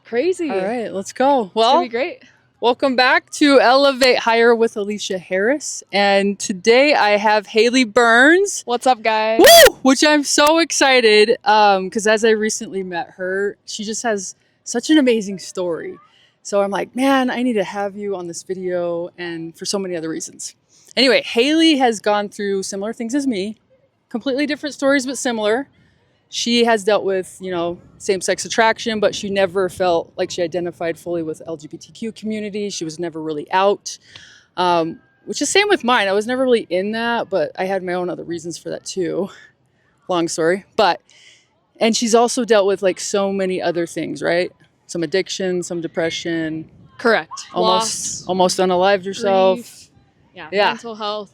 Crazy. All right, let's go. It's Well, gonna be great. welcome back to Elevate Higher with Alicia Harris. And today I have Haley Burns. What's up, guys? Woo! Which I'm so excited because as I recently met her, she just has such an amazing story. So I'm like, man, I need to have you on this video, and for so many other reasons. Anyway, Haley has gone through similar things as me, completely different stories, but similar. She has dealt with, same-sex attraction, but she never felt like she identified fully with LGBTQ community. She was never really out, which is same with mine. I was never really in that, but I had my own other reasons for that too. Long story. And she's also dealt with like so many other things, right? Some addiction, some depression. Correct. Almost unalived yourself. Grief. Yeah. Mental health.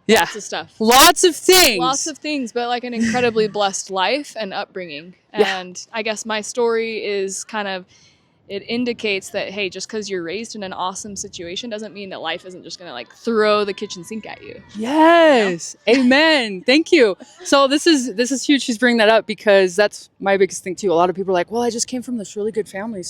Yeah. Lots of stuff. Lots of things, but like an incredibly blessed life and upbringing. And I guess my story is it indicates that, hey, just because you're raised in an awesome situation doesn't mean that life isn't just going to like throw the kitchen sink at you. Yes. Amen. Thank you. So this is huge. She's bringing that up because that's my biggest thing too. A lot of people are like, well, I just came from this really good family.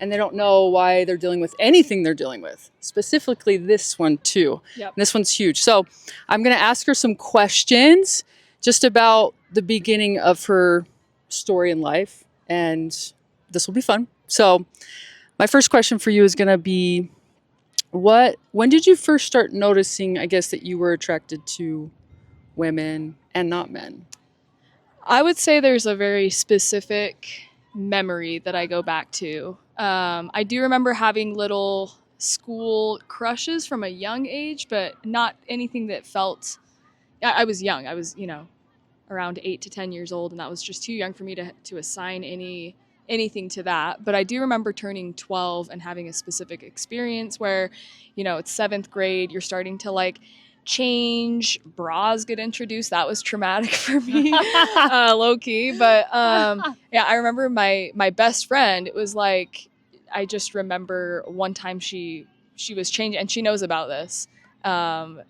And they don't know why they're dealing with anything they're dealing with. Specifically this one too. Yep. This one's huge. So I'm going to ask her some questions just about the beginning of her story in life. And this will be fun. So my first question for you is going to be, when did you first start noticing, I guess, that you were attracted to women and not men? I would say there's a very specific memory that I go back to. I do remember having little school crushes from a young age, but not anything that felt... I was young. I was, around 8 to 10 years old, and that was just too young for me to assign anything to that. But I do remember turning 12 and having a specific experience where, it's 7th grade, you're starting to like change, bras get introduced. That was traumatic for me, low key. But I remember my best friend, it was like, I just remember one time she was changing, and she knows about this. I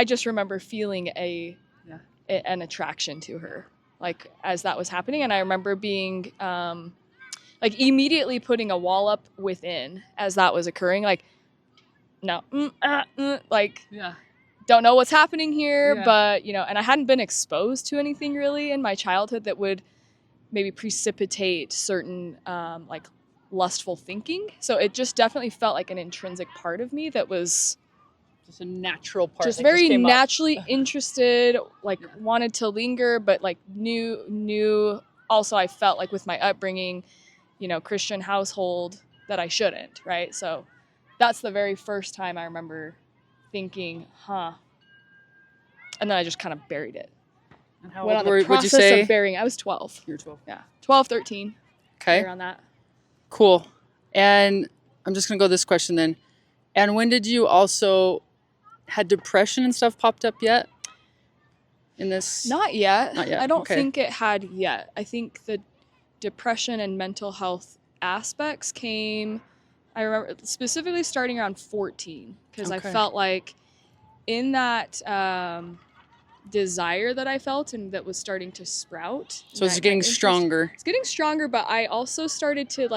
just remember feeling an attraction to her, like as that was happening. And I remember being like immediately putting a wall up within as that was occurring, like, no, don't know what's happening here, but and I hadn't been exposed to anything really in my childhood that would maybe precipitate certain like lustful thinking. So it just definitely felt like an intrinsic part of me that was just a natural part, just very naturally interested, like wanted to linger, but like knew also I felt like with my upbringing, Christian household, that I shouldn't, right? So that's the very first time I remember thinking, and then I just kind of buried it. And how old would you say? Of burying, I was 12. You were 12. Yeah, 12, 13. Okay. Around that. Cool. And I'm just gonna go this question then. And when did you also had depression and stuff popped up yet? In this? Not yet. I don't think it had yet. I think the depression and mental health aspects came, I remember specifically starting around 14, because I felt like in that desire that I felt and that was starting to sprout. So it's getting stronger. It's getting stronger, but I also started to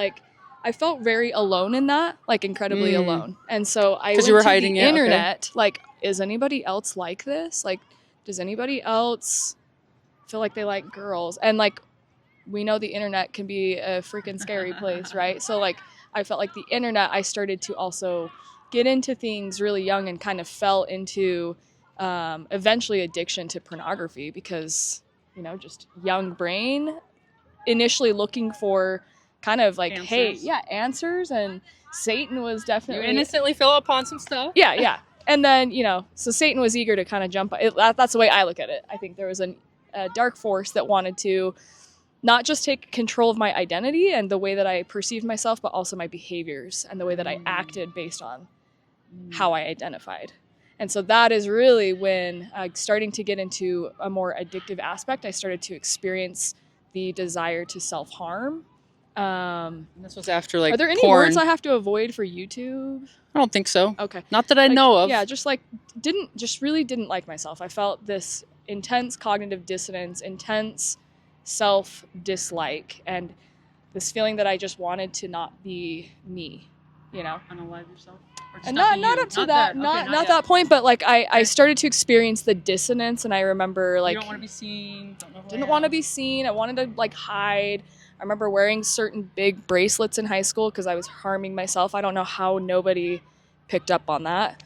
I felt very alone in that, like incredibly alone. And so I went to the internet, like, is anybody else like this? Like, does anybody else feel like they like girls? And like, we know the internet can be a freaking scary place, right? So like, I felt like the internet, I started to also get into things really young and kind of fell into eventually addiction to pornography because, just young brain, initially looking for kind of like, answers. Answers. And Satan was definitely... You innocently fill upon some stuff. Yeah. And then, so Satan was eager to kind of jump... That's the way I look at it. I think there was a dark force that wanted to not just take control of my identity and the way that I perceived myself, but also my behaviors and the way that I acted based on how I identified. And so that is really when, starting to get into a more addictive aspect, I started to experience the desire to self-harm. And this was after like Are there any porn. words I have to avoid for YouTube? I don't think so. Okay. Not that I know of. Yeah, really didn't like myself. I felt this intense cognitive dissonance, intense self-dislike. And this feeling that I just wanted to not be me, you know. Unalive yourself? Or just And not be up to you? that, There. not yet. that point, but like I started to experience the dissonance, and I remember like you don't want to be seen. Don't know who I didn't am. want to be seen. I wanted to like hide. I remember wearing certain big bracelets in high school because I was harming myself. I don't know how nobody picked up on that.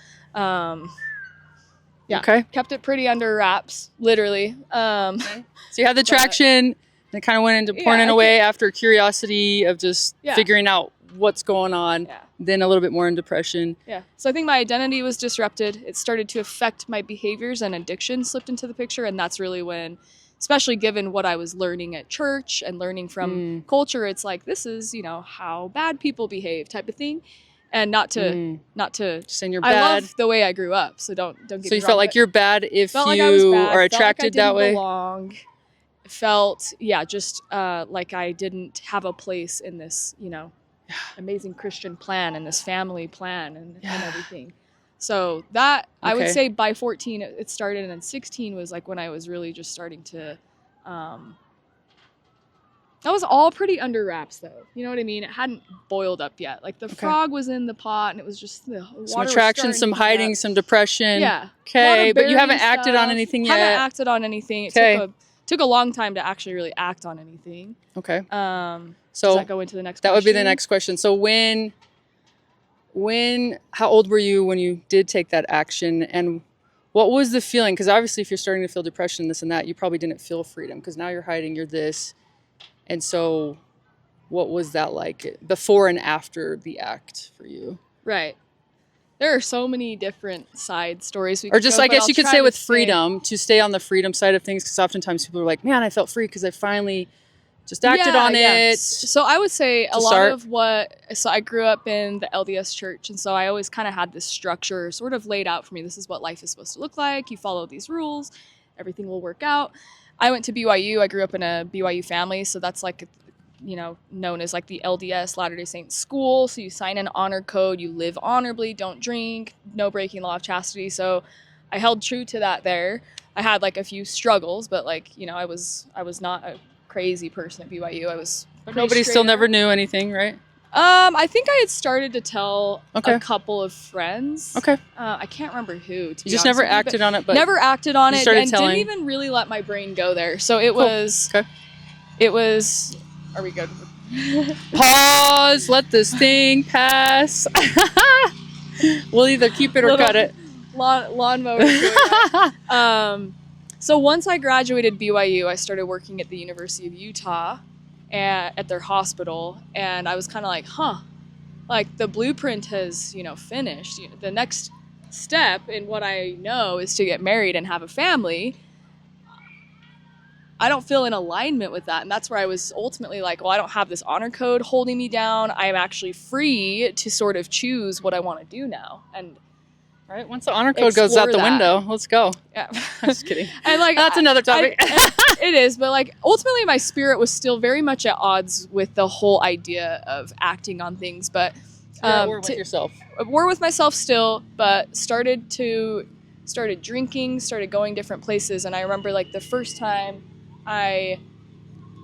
Yeah, Okay. kept it pretty under wraps, literally. Okay. So you had the traction, and it kind of went into porn in a way after curiosity of just figuring out what's going on. Yeah. Then a little bit more in depression. Yeah. So I think my identity was disrupted. It started to affect my behaviors, and addiction slipped into the picture. And that's really when, especially given what I was learning at church and learning from culture, it's like, this is, you know, how bad people behave type of thing. And not to saying you're I bad. love the way I grew up, so don't get me wrong. So you felt like you're bad if you are attracted that way? Belong. Felt, just like I didn't have a place in this, you know, amazing Christian plan and this family plan and everything. So that, I would say by 14 it started, and then 16 was like when I was really just starting to, that was all pretty under wraps though. You know what I mean? It hadn't boiled up yet. Like the frog was in the pot, and it was just the water. Some attraction, some hiding, some depression. Yeah. Okay, but you haven't acted on anything yet. Haven't acted on anything. It took a long time to actually really act on anything. Okay. So does that go into the next question? That would be the next question. So how old were you when you did take that action, and what was the feeling? Because obviously if you're starting to feel depression, this and that, you probably didn't feel freedom because now you're hiding, you're this. And so what was that like before and after the act for you? Right. There are so many different side stories. Or just, I guess you could say with freedom, to stay on the freedom side of things, because oftentimes people are like, man, I felt free because I finally just acted on it. So I would say a lot of so I grew up in the LDS church, and so I always kind of had this structure sort of laid out for me. This is what life is supposed to look like. You follow these rules, everything will work out. I went to BYU. I grew up in a BYU family, so that's like, you know, known as like the LDS, Latter-day Saints school. So you sign an honor code, you live honorably, don't drink, no breaking law of chastity. So I held true to that there. I had like a few struggles, but like, you know, I was not a crazy person at BYU. I was. But nobody still never knew anything, right? I think I had started to tell a couple of friends. Okay. I can't remember who. You just never acted on it, but never acted on it, and telling. didn't even really let my brain go there. So it was. Okay. It was. Are we good? Pause. Let this thing pass. We'll either keep it or cut it. Lawnmower. So once I graduated BYU, I started working at the University of Utah, at their hospital, and I was kind of like, like the blueprint has, you know, finished. You know, the next step in what I know is to get married and have a family. I don't feel in alignment with that, and that's where I was ultimately like, well, I don't have this honor code holding me down. I am actually free to sort of choose what I want to do now, and right, once the honor code goes out the window, let's go. Yeah. I'm just kidding. And like that's another topic. It is, but like ultimately my spirit was still very much at odds with the whole idea of acting on things. But war with yourself. War with myself still, but started drinking, started going different places. And I remember like the first time I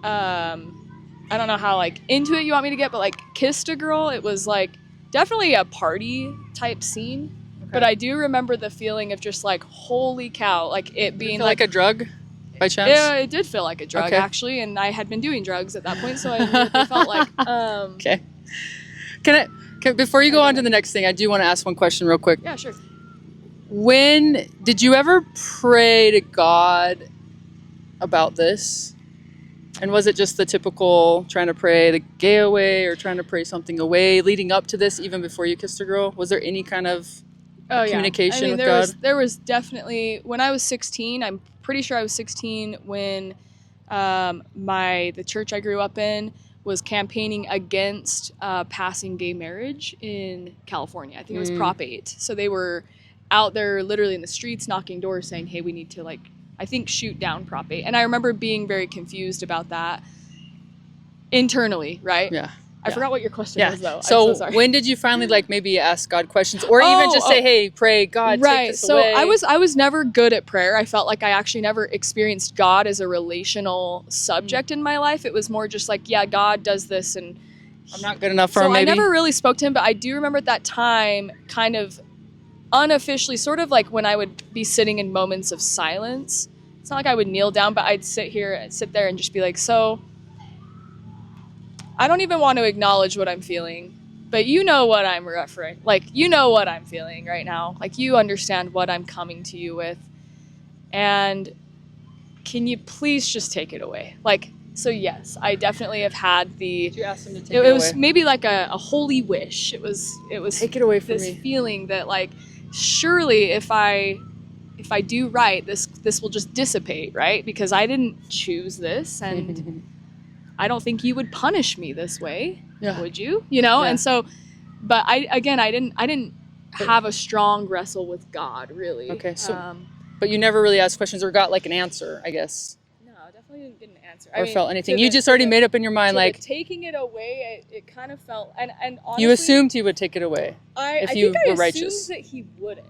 don't know how like into it you want me to get, but like kissed a girl. It was like definitely a party type scene. But I do remember the feeling of just like, holy cow, like it being like a drug by chance? Yeah, it did feel like a drug actually, and I had been doing drugs at that point, so I knew what they felt like. Okay. Can before you go on to the next thing, I do want to ask one question real quick. Yeah, sure. When did you ever pray to God about this? And was it just the typical trying to pray the gay away or trying to pray something away leading up to this, even before you kissed a girl? Was there any kind of communication with God? There was definitely, when I was 16, I'm pretty sure I was 16 when the church I grew up in was campaigning against passing gay marriage in California. I think it was Prop 8. So they were out there literally in the streets knocking doors saying, hey, we need to like, I think, shoot down Prop 8. And I remember being very confused about that internally, right? Yeah. I forgot what your question Yeah. was, though. I'm So so sorry. when did you finally like maybe ask God questions, or even just say, "Hey, pray, God, take this so away"? I was never good at prayer. I felt like I actually never experienced God as a relational subject in my life. It was more just like, yeah, God does this, and I'm not good enough for so him. Maybe I never really spoke to him. But I do remember at that time, kind of unofficially, sort of like when I would be sitting in moments of silence. It's not like I would kneel down, but I'd sit there and just be like, so I don't even want to acknowledge what I'm feeling, but you know what I'm referring. Like, you know what I'm feeling right now. Like, you understand what I'm coming to you with. And can you please just take it away? Like, so yes, I definitely have had the. you asked him to take It it was away. maybe like a holy wish. It was Take it away from this me. feeling that, like, surely if I do right, this will just dissipate, right? Because I didn't choose this, and I don't think you would punish me this way, would you? You know? Yeah. And so, but I didn't have a strong wrestle with God, really. Okay, so but you never really asked questions or got like an answer, I guess, no, definitely didn't answer. or felt anything. You just already made up in your mind, like taking it away. It kind of felt, and honestly, you assumed he would take it away if you were righteous. Assumed that he wouldn't.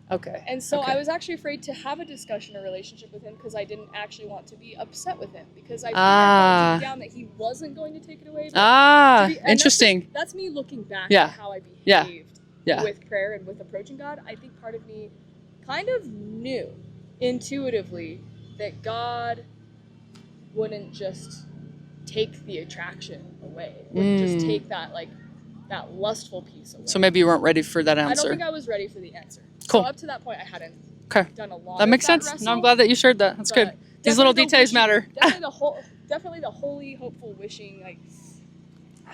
Okay. And so okay. I was actually afraid to have a discussion or relationship with him because I didn't actually want to be upset with him, because I think I felt deep down that he wasn't going to take it away. But Interesting. That's me looking back Yeah. at how I behaved Yeah. with prayer and with approaching God. I think part of me kind of knew intuitively that God wouldn't just take the attraction away, wouldn't just take that, like, that lustful piece away. So maybe you weren't ready for that answer. I don't think I was ready for the answer. Cool. So up to that point, I hadn't done a lot. That makes sense. Wrestle, No, I'm glad that you shared that. That's good. These little details matter. Definitely the holy, hopeful wishing, like,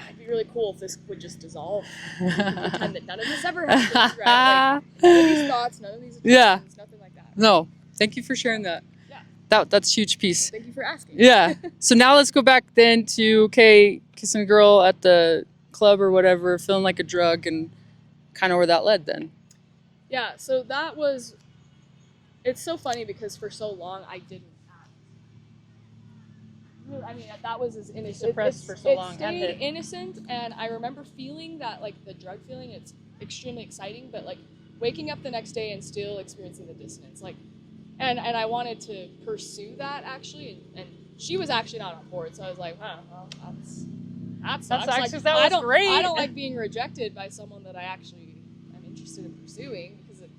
it'd be really cool if this would just dissolve. Pretend that none of this ever happened, right? Like, none of these thoughts, none of these attractions, nothing like that. No, thank you for sharing that. Yeah. That's a huge piece. Thank you for asking. Yeah. So now let's go back then to, kissing a girl at the club or whatever, feeling like a drug, and kind of where that led then. Yeah, so that was, it's so funny because for so long I didn't act. I mean, that was as innocent. Suppressed for so long. It stayed innocent, and I remember feeling that, like, the drug feeling, it's extremely exciting, but, like, waking up the next day and still experiencing the dissonance. Like, and I wanted to pursue that, actually, and she was actually not on board, so I was like, wow, well, that sucks. That sucks, like, that was great. I don't like being rejected by someone that I actually am interested in pursuing, because it,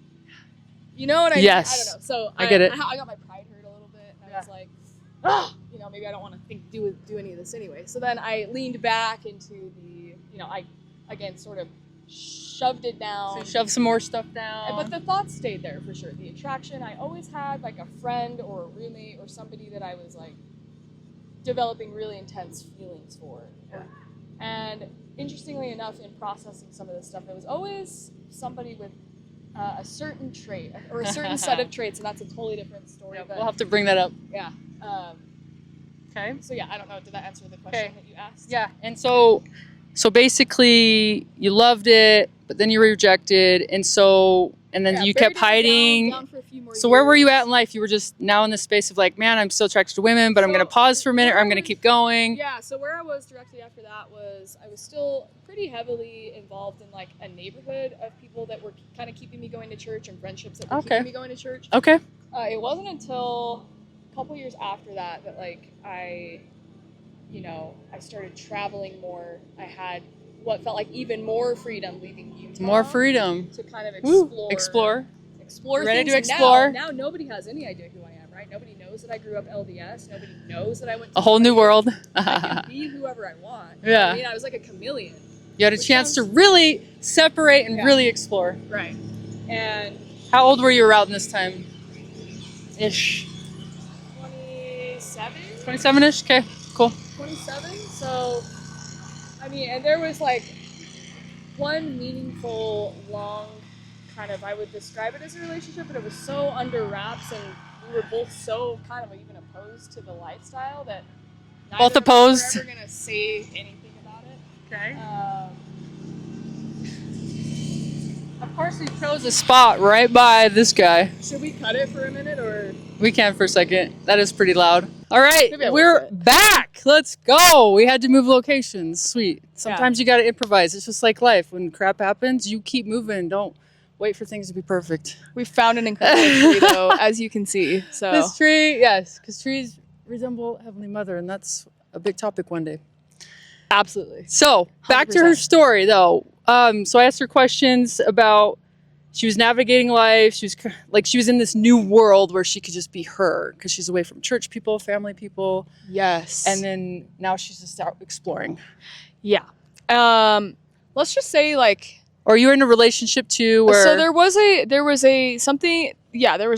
you know what I mean? Yes. I don't know. So I get it. I got my pride hurt a little bit, and I was like, oh, you know, maybe I don't want to do any of this anyway. So then I leaned back into the, you know, I, again, sort of shoved it down. So you shoved some more stuff down. But the thoughts stayed there for sure. The attraction, I always had, like, a friend or a roommate or somebody that I was, like, developing really intense feelings for. Yeah. And interestingly enough, in processing some of this stuff, it was always somebody with a certain trait or a certain set of traits, and that's a totally different story. Yeah, but we'll have to bring that up. Yeah. Okay. So yeah, I don't know. Did that answer the question that you asked? Yeah. And so basically, you loved it, but then you were rejected, and then you kept hiding. Down for a few more So where were you years. at in life? You were just now in the space of, like, man, I'm still attracted to women, but I'm going to pause for a minute, or I'm going to keep going. Yeah, so where I was directly after that was I was still pretty heavily involved in, like, a neighborhood of people that were kind of keeping me going to church, and friendships that were keeping me going to church. Okay. It wasn't until a couple years after that like, I started traveling more. I had what felt like even more freedom leaving Utah. More freedom. To kind of Explore. Ready things. To explore. Now nobody has any idea who I am, right? Nobody knows that I grew up LDS. Nobody knows that I went to A whole new world. I can be whoever I want. Yeah. You know what I mean, I was like a chameleon. You had a chance to really separate and really explore. Right. And how old were you around this time? Ish. 27. 27-ish? Okay, cool. 27. So, I mean, and there was, like, one meaningful, long kind of, I would describe it as a relationship, but it was so under wraps, and we were both so kind of even opposed to the lifestyle that both opposed. We're ever gonna say anything about it. Okay. Of course, we chose a spot right by this guy. Should we cut it for a minute, or? We can for a second. That is pretty loud. All right, Maybe I will we're sit. back. Let's go. We had to move locations. Sweet. Sometimes you got to improvise. It's just like life. When crap happens, you keep moving. Don't wait for things to be perfect. We found an incredible tree, though, as you can see. So This tree, yes, because trees resemble Heavenly Mother, and that's a big topic one day. absolutely. So back to her 100%. story, though. So I asked her questions about she was navigating life. She was in this new world where she could just be her because she's away from church people, family people. Yes. And then now she's just out exploring. Yeah. Let's just say like. Or you were in a relationship too, where So there was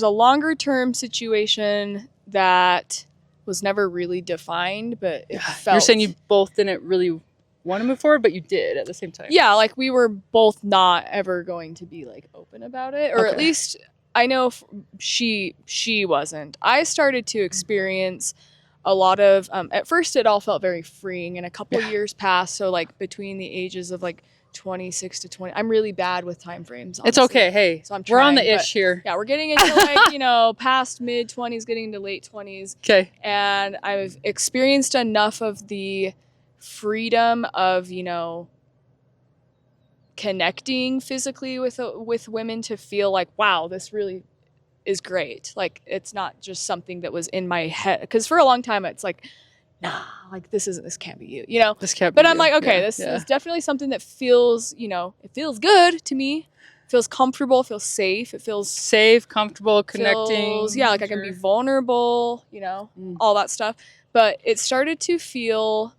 a longer term situation that was never really defined, but it felt. You're saying you both didn't really want to move forward, but you did at the same time. Yeah, like we were both not ever going to be like open about it, or at least I know she wasn't. I started to experience a lot of. At first, it all felt very freeing, and a couple years passed. So like between the ages of like 26 to 20, I'm really bad with time frames. Honestly. It's okay. Hey, so we're on the ish here. Yeah, we're getting into like past mid 20s, getting into late 20s. Okay. And I've experienced enough of the freedom of connecting physically with women to feel like, wow, this really is great. Like it's not just something that was in my head, because for a long time it's like, nah, like this can't be you, This can't be but I'm you. like, okay, this is definitely something that feels, it feels good to me. It feels comfortable, feels safe. It feels safe, comfortable, connecting. Like I can be vulnerable, all that stuff. But it started to feel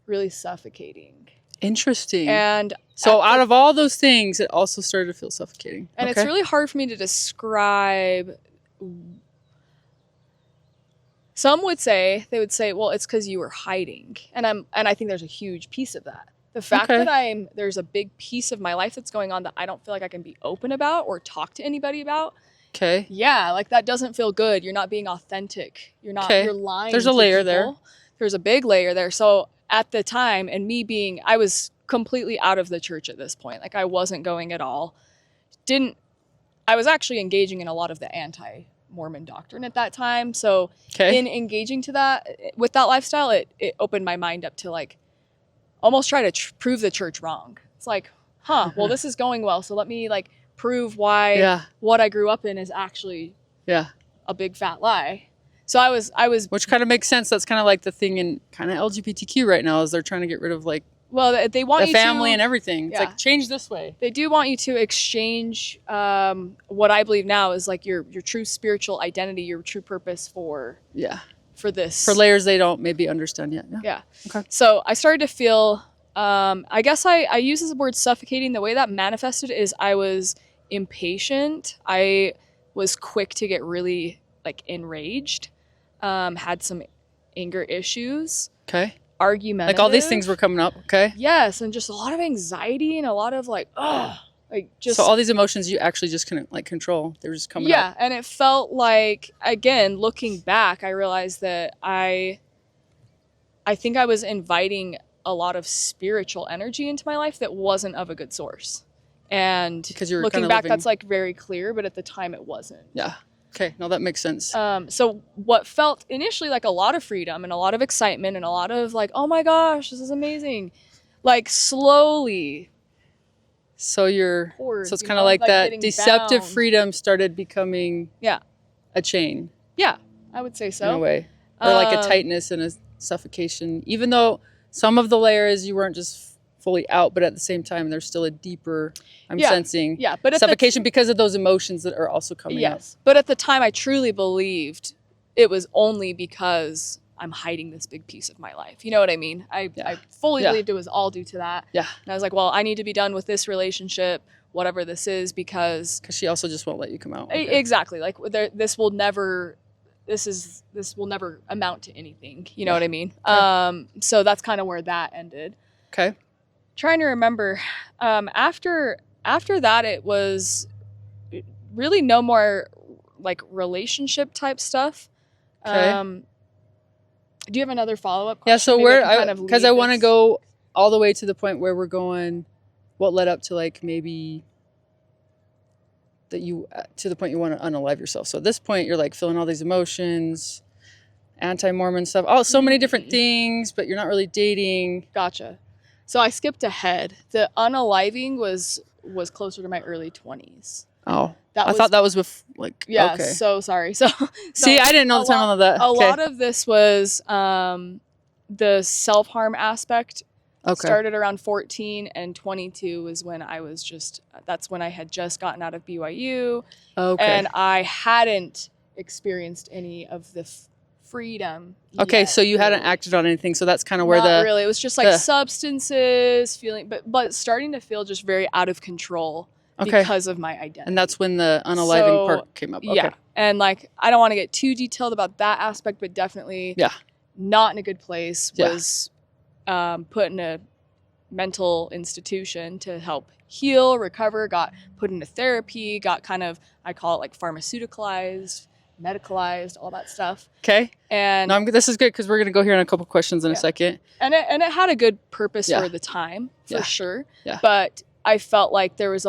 really suffocating. Interesting. And so out of all those things, it also started to feel suffocating. And it's really hard for me to describe. Some would say, well, it's because you were hiding. And I think there's a huge piece of that. The fact that there's a big piece of my life that's going on that I don't feel like I can be open about or talk to anybody about. Okay. Yeah, like that doesn't feel good. You're not being authentic. You're lying. There's a layer there. There's a big layer there. So at the time, and I was completely out of the church at this point. Like I wasn't going at all. I was actually engaging in a lot of the anti-Mormon doctrine at that time. So in engaging with that lifestyle, it opened my mind up to like almost try to prove the church wrong. It's like, well, this is going well. So let me like prove why what I grew up in is actually a big fat lie. So I was, which kind of makes sense. That's kind of like the thing in kind of LGBTQ right now is they're trying to get rid of like, well, they want the family and everything. It's like change this way. They do want you to exchange what I believe now is like your true spiritual identity, your true purpose for this. For layers they don't maybe understand yet. Yeah. Okay. So I started to feel, I guess I use this word suffocating. The way that manifested is I was impatient. I was quick to get really like enraged. Had some anger issues. Okay. Argumentative. Like all these things were coming up. Okay. Yes, and just a lot of anxiety and a lot of like, so all these emotions you actually just couldn't like control. They were just coming up. Yeah, and it felt like, again, looking back, I realized that I think I was inviting a lot of spiritual energy into my life that wasn't of a good source. And because you're looking back, that's like very clear, but at the time it wasn't. Yeah. Okay, no, that makes sense. So what felt initially like a lot of freedom and a lot of excitement and a lot of like, oh my gosh, this is amazing. Like slowly. So it's kind of like that deceptive freedom started becoming a chain. Yeah, I would say so. In a way. Or like a tightness and a suffocation. Even though some of the layers you weren't just fully out, but at the same time there's still a deeper sensing but suffocation because of those emotions that are also coming up. But at the time I truly believed it was only because I'm hiding this big piece of my life. You know what I mean? I fully believed it was all due to that. Yeah. And I was like, well, I need to be done with this relationship, whatever this is, because she also just won't let you come out. Exactly. Like this will never amount to anything. You know what I mean? Okay. So that's kind of where that ended. Okay. Trying to remember, after that, it was really no more like relationship type stuff. Okay. Do you have another follow-up question? Yeah, so because I want to go all the way to the point where we're going, what led up to like maybe that you, to the point you want to unalive yourself. So at this point, you're like feeling all these emotions, anti-Mormon stuff, so many different things, but you're not really dating. Gotcha. So I skipped ahead. The unaliving was closer to my early 20s. Oh, I thought that was with Yeah, okay. so sorry. So see, I didn't know the time on that. A lot of this was the self-harm aspect. Started around 14, and 22 was when I was that's when I had just gotten out of BYU. And I hadn't experienced any of the freedom yet, so you hadn't acted on anything, so that's kind of where Not really. It was just like substances, feeling, but starting to feel just very out of control because of my identity. And that's when the unaliving part came up. Yeah. And like, I don't want to get too detailed about that aspect, but definitely not in a good place. Was put in a mental institution to help heal, recover, got put into therapy, got kind of, I call it like pharmaceuticalized, medicalized, all that stuff. Okay. And this is good because we're going to go here on a couple questions in a second. And it had a good purpose for the time, for sure. Yeah. But I felt like there was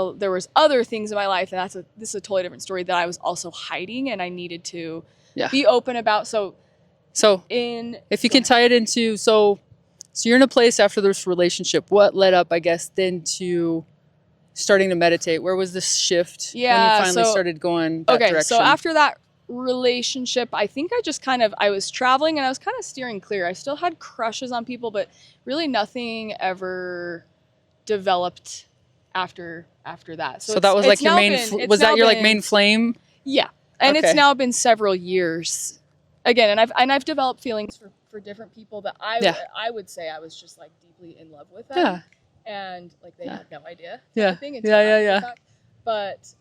other things in my life, and this is a totally different story, that I was also hiding, and I needed to be open about. So if you can tie it into, so you're in a place after this relationship. What led up, I guess, then to starting to meditate? Where was this shift when you finally started going that direction? So after that relationship, I think I was traveling and I was kind of steering clear. I still had crushes on people, but really nothing ever developed after that. So that was like your main, was that your like main flame? Yeah. And it's now been several years again. And I've developed feelings for different people that I would say I was just like deeply in love with them. Yeah. And like they had no idea. Yeah. But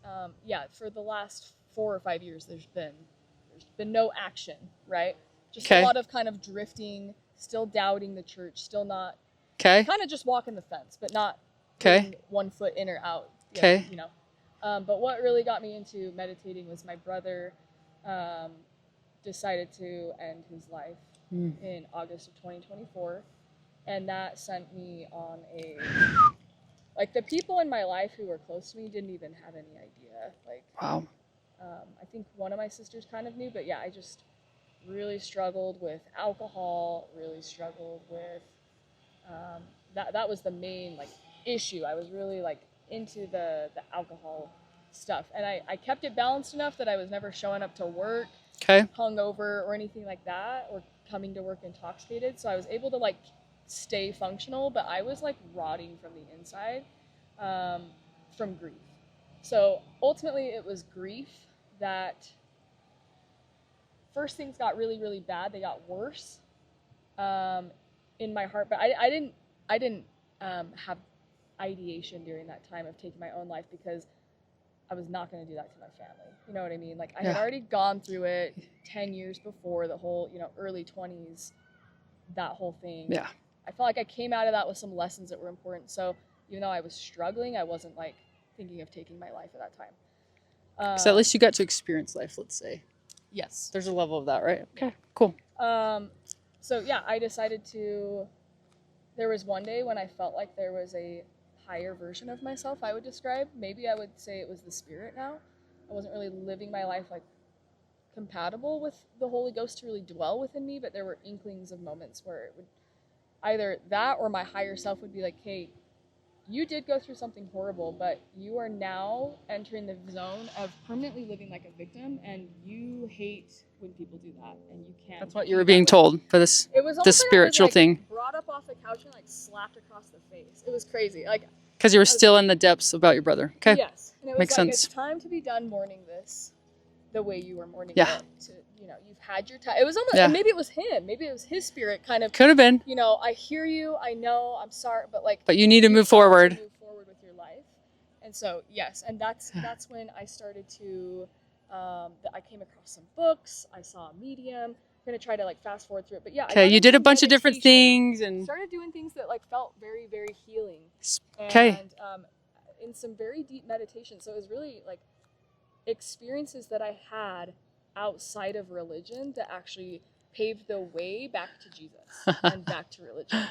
for the last 4 or 5 years, there's been no action, right? Just a lot of kind of drifting, still doubting the church, still not kind of just walking the fence, but not putting 1 foot in or out. You know. But what really got me into meditating was my brother decided to end his life in August of 2024. And that sent me on the people in my life who were close to me didn't even have any idea. Wow. I think one of my sisters kind of knew, but I just really struggled with alcohol, really struggled with, that was the main issue. I was really into the alcohol stuff. And I kept it balanced enough that I was never showing up to work hungover or anything like that, or coming to work intoxicated. So I was able to stay functional, but I was rotting from the inside from grief. So ultimately it was grief that first things got really, really bad. They got worse in my heart, but I didn't have ideation during that time of taking my own life, because I was not going to do that to my family. You know what I mean? I had already gone through it 10 years before, the whole, early 20s, that whole thing. Yeah. I felt like I came out of that with some lessons that were important. So even though I was struggling, I wasn't thinking of taking my life at that time. So at least you got to experience life, let's say. Yes. There's a level of that, right? Okay, cool. So I decided there was one day when I felt like there was a higher version of myself, I would describe. Maybe I would say it was the Spirit now. I wasn't really living my life compatible with the Holy Ghost to really dwell within me, but there were inklings of moments where it would either that or my higher self would be like, hey, you did go through something horrible, but you are now entering the zone of permanently living like a victim, and you hate when people do that, and you can't. That's what you were being told for this. It was this spiritual thing. Brought up off the couch and slapped across the face. It was crazy. Because you were still in the depths about your brother. Okay. Yes. And it was makes sense. It's time to be done mourning this the way you were mourning it. You've had your time. It was almost, maybe it was him. Maybe it was his spirit kind of. Could have been. I hear you. I know. I'm sorry. But But you need to move forward. Move forward with your life. And so, yes. And that's when I started to, I came across some books. I saw a medium. I'm going to try to fast forward through it. But okay, you did a bunch of different things and started doing things that felt very, very healing. Okay. And in some very deep meditation. So it was really experiences that I had outside of religion that actually paved the way back to Jesus and back to religion.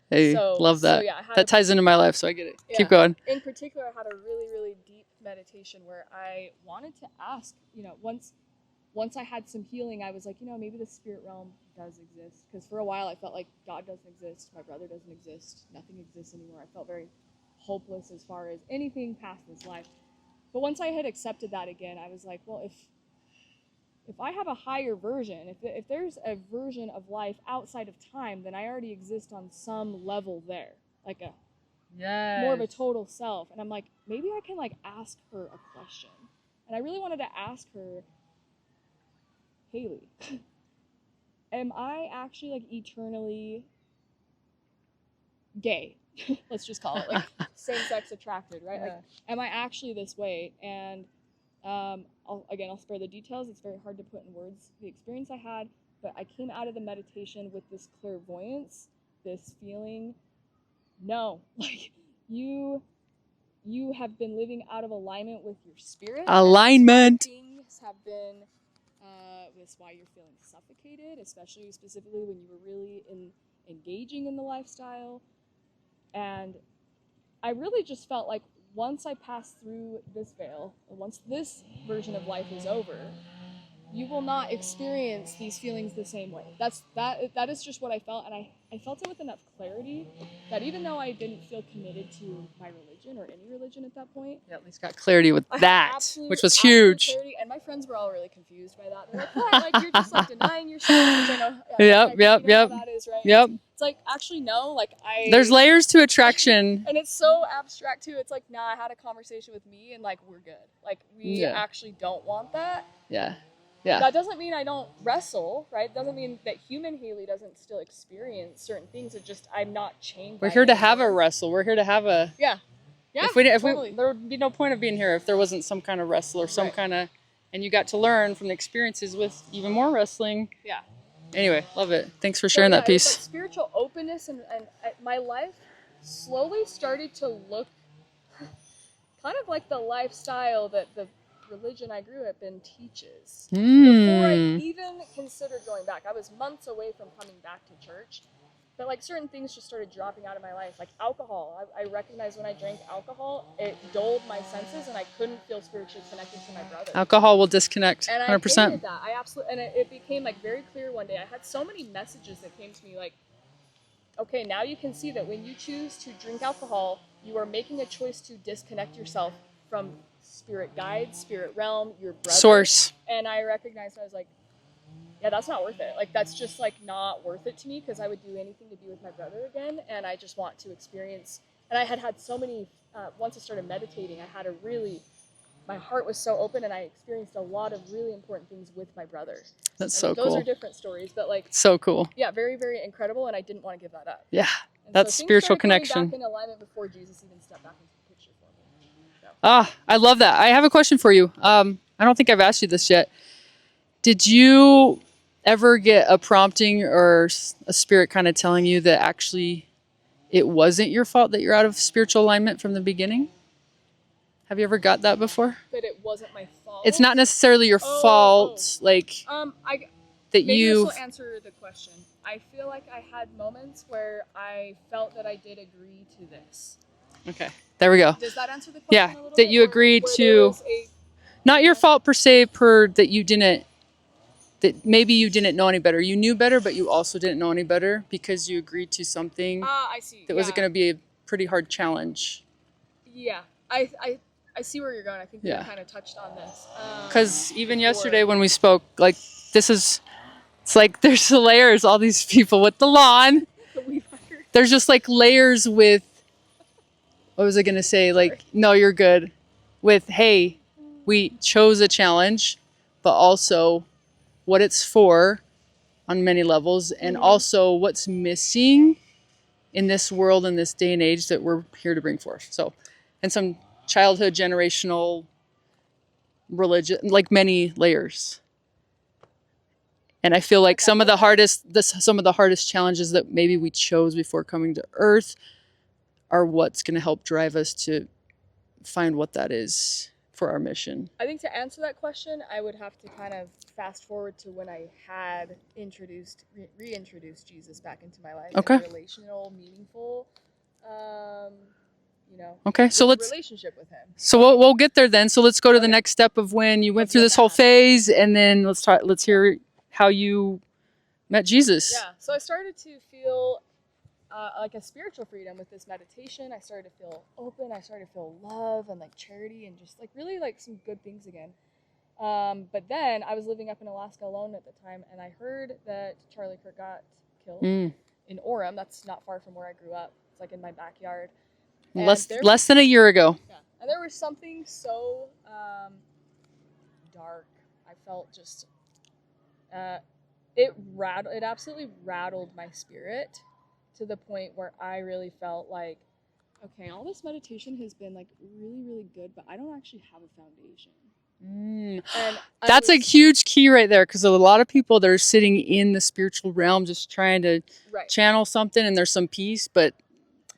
Hey, love that. That ties into my life, so I get it. Yeah. Keep going. In particular, I had a really, really deep meditation where I wanted to ask, once I had some healing, I was like, maybe the spirit realm does exist. Because for a while I felt like God doesn't exist, my brother doesn't exist, nothing exists anymore. I felt very hopeless as far as anything past this life. But once I had accepted that again, I was like, well, if I have a higher version, if there's a version of life outside of time, then I already exist on some level there, like a more of a total self. And I'm like, maybe I can like ask her a question. And I really wanted to ask her, Haley, am I actually like eternally gay? Let's just call it like same-sex attracted, right? Yeah. Like, am I actually this way? And I'll spare the details. It's very hard to put in words the experience I had, but I came out of the meditation with this clairvoyance, this feeling, no, like you have been living out of alignment with your spirit. Alignment. Things have been that's why you're feeling suffocated, specifically when you were really engaging in the lifestyle. And I really just felt like once I pass through this veil, and once this version of life is over, you will not experience these feelings the same way. That is just what I felt, and I felt it with enough clarity that even though I didn't feel committed to my religion or any religion at that point, Yeah, at least got clarity with that, which was absolute huge. clarity, and my friends were all really confused by that. They're like, "What? Like you're just like denying yourself," which I know. Yep. How that is, right? Yep. It's like actually no, like There's layers to attraction. and it's so abstract too. It's like, nah, I had a conversation with me and like we're good. Like we actually don't want that. Yeah. Yeah. That doesn't mean I don't wrestle, right? Doesn't mean that human Haley doesn't still experience certain things. It's just I'm not chained. We're here to have a wrestle. We're here to have a yeah. If we there would be no point of being here if there wasn't some kind of wrestle or some kind of, and you got to learn from the experiences with even more wrestling. Yeah. Anyway, love it. Thanks for sharing that piece. Like spiritual openness and my life slowly started to look kind of like the lifestyle that the religion I grew up in teaches. Before I even considered going back, I was months away from coming back to church, but like certain things just started dropping out of my life, like alcohol. I recognized when I drank alcohol, it dulled my senses and I couldn't feel spiritually connected to my brother. Alcohol will disconnect, 100%. And I hated that. I absolutely, and it became like very clear one day. I had so many messages that came to me like, okay, now you can see that when you choose to drink alcohol, you are making a choice to disconnect yourself from spirit guides, spirit realm, your brother. Source. And I recognized, I was like, yeah, that's not worth it. Like, that's just like not worth it to me because I would do anything to be with my brother again. And I just want to experience, and I had so many, once I started meditating, I had a really, my heart was so open and I experienced a lot of really important things with my brother. That's so cool. Those are different stories, but like. So cool. Yeah, very, very incredible. And I didn't want to give that up. Yeah. And that's so spiritual things started connection. coming back in alignment before Jesus even stepped back into the picture for me. So. I love that. I have a question for you. I don't think I've asked you this yet. Did you ever get a prompting or a spirit kind of telling you that actually it wasn't your fault that you're out of spiritual alignment from the beginning? Have you ever got that before? That it wasn't my fault? It's not necessarily your fault, like that maybe you. This will answer the question. I feel like I had moments where I felt that I did agree to this. Okay, there we go. Does that answer the question? Yeah, a little that bit? you agreed to. Not your fault per se, that you didn't. That maybe you didn't know any better. You knew better, but you also didn't know any better because you agreed to something. I see. That was going to be a pretty hard challenge. Yeah, I see where you're going. I think we kind of touched on this. Because even yesterday when we spoke, like it's like there's the layers, all these people with the lawn. There's just like layers with, what was I going to say? Like, no, you're good. With, hey, we chose a challenge, but also what it's for on many levels, and also what's missing in this world, in this day and age that we're here to bring forth. So, and some childhood, generational, religion, like many layers. And I feel like some of the hardest challenges that maybe we chose before coming to Earth are what's going to help drive us to find what that is for our mission. I think to answer that question, I would have to kind of fast forward to when I had reintroduced Jesus back into my life. Okay. In a relational, meaningful you know, Okay, so with a let's relationship with him. so we'll get there then. So let's go to the next step of when you went through this whole phase, and then let's hear how you met Jesus. Yeah, so I started to feel like a spiritual freedom with this meditation. I started to feel open. I started to feel love and like charity and just like really like some good things again. But then I was living up in Alaska alone at the time, and I heard that Charlie Kirk got killed in Orem. That's not far from where I grew up. It's like in my backyard. Less than a year ago. Yeah, and there was something so dark. I felt just it absolutely rattled my spirit to the point where I really felt like, okay, all this meditation has been like really, really good, but I don't actually have a foundation. And that's a huge key right there, because a lot of people that are sitting in the spiritual realm just trying to channel something, and there's some peace, but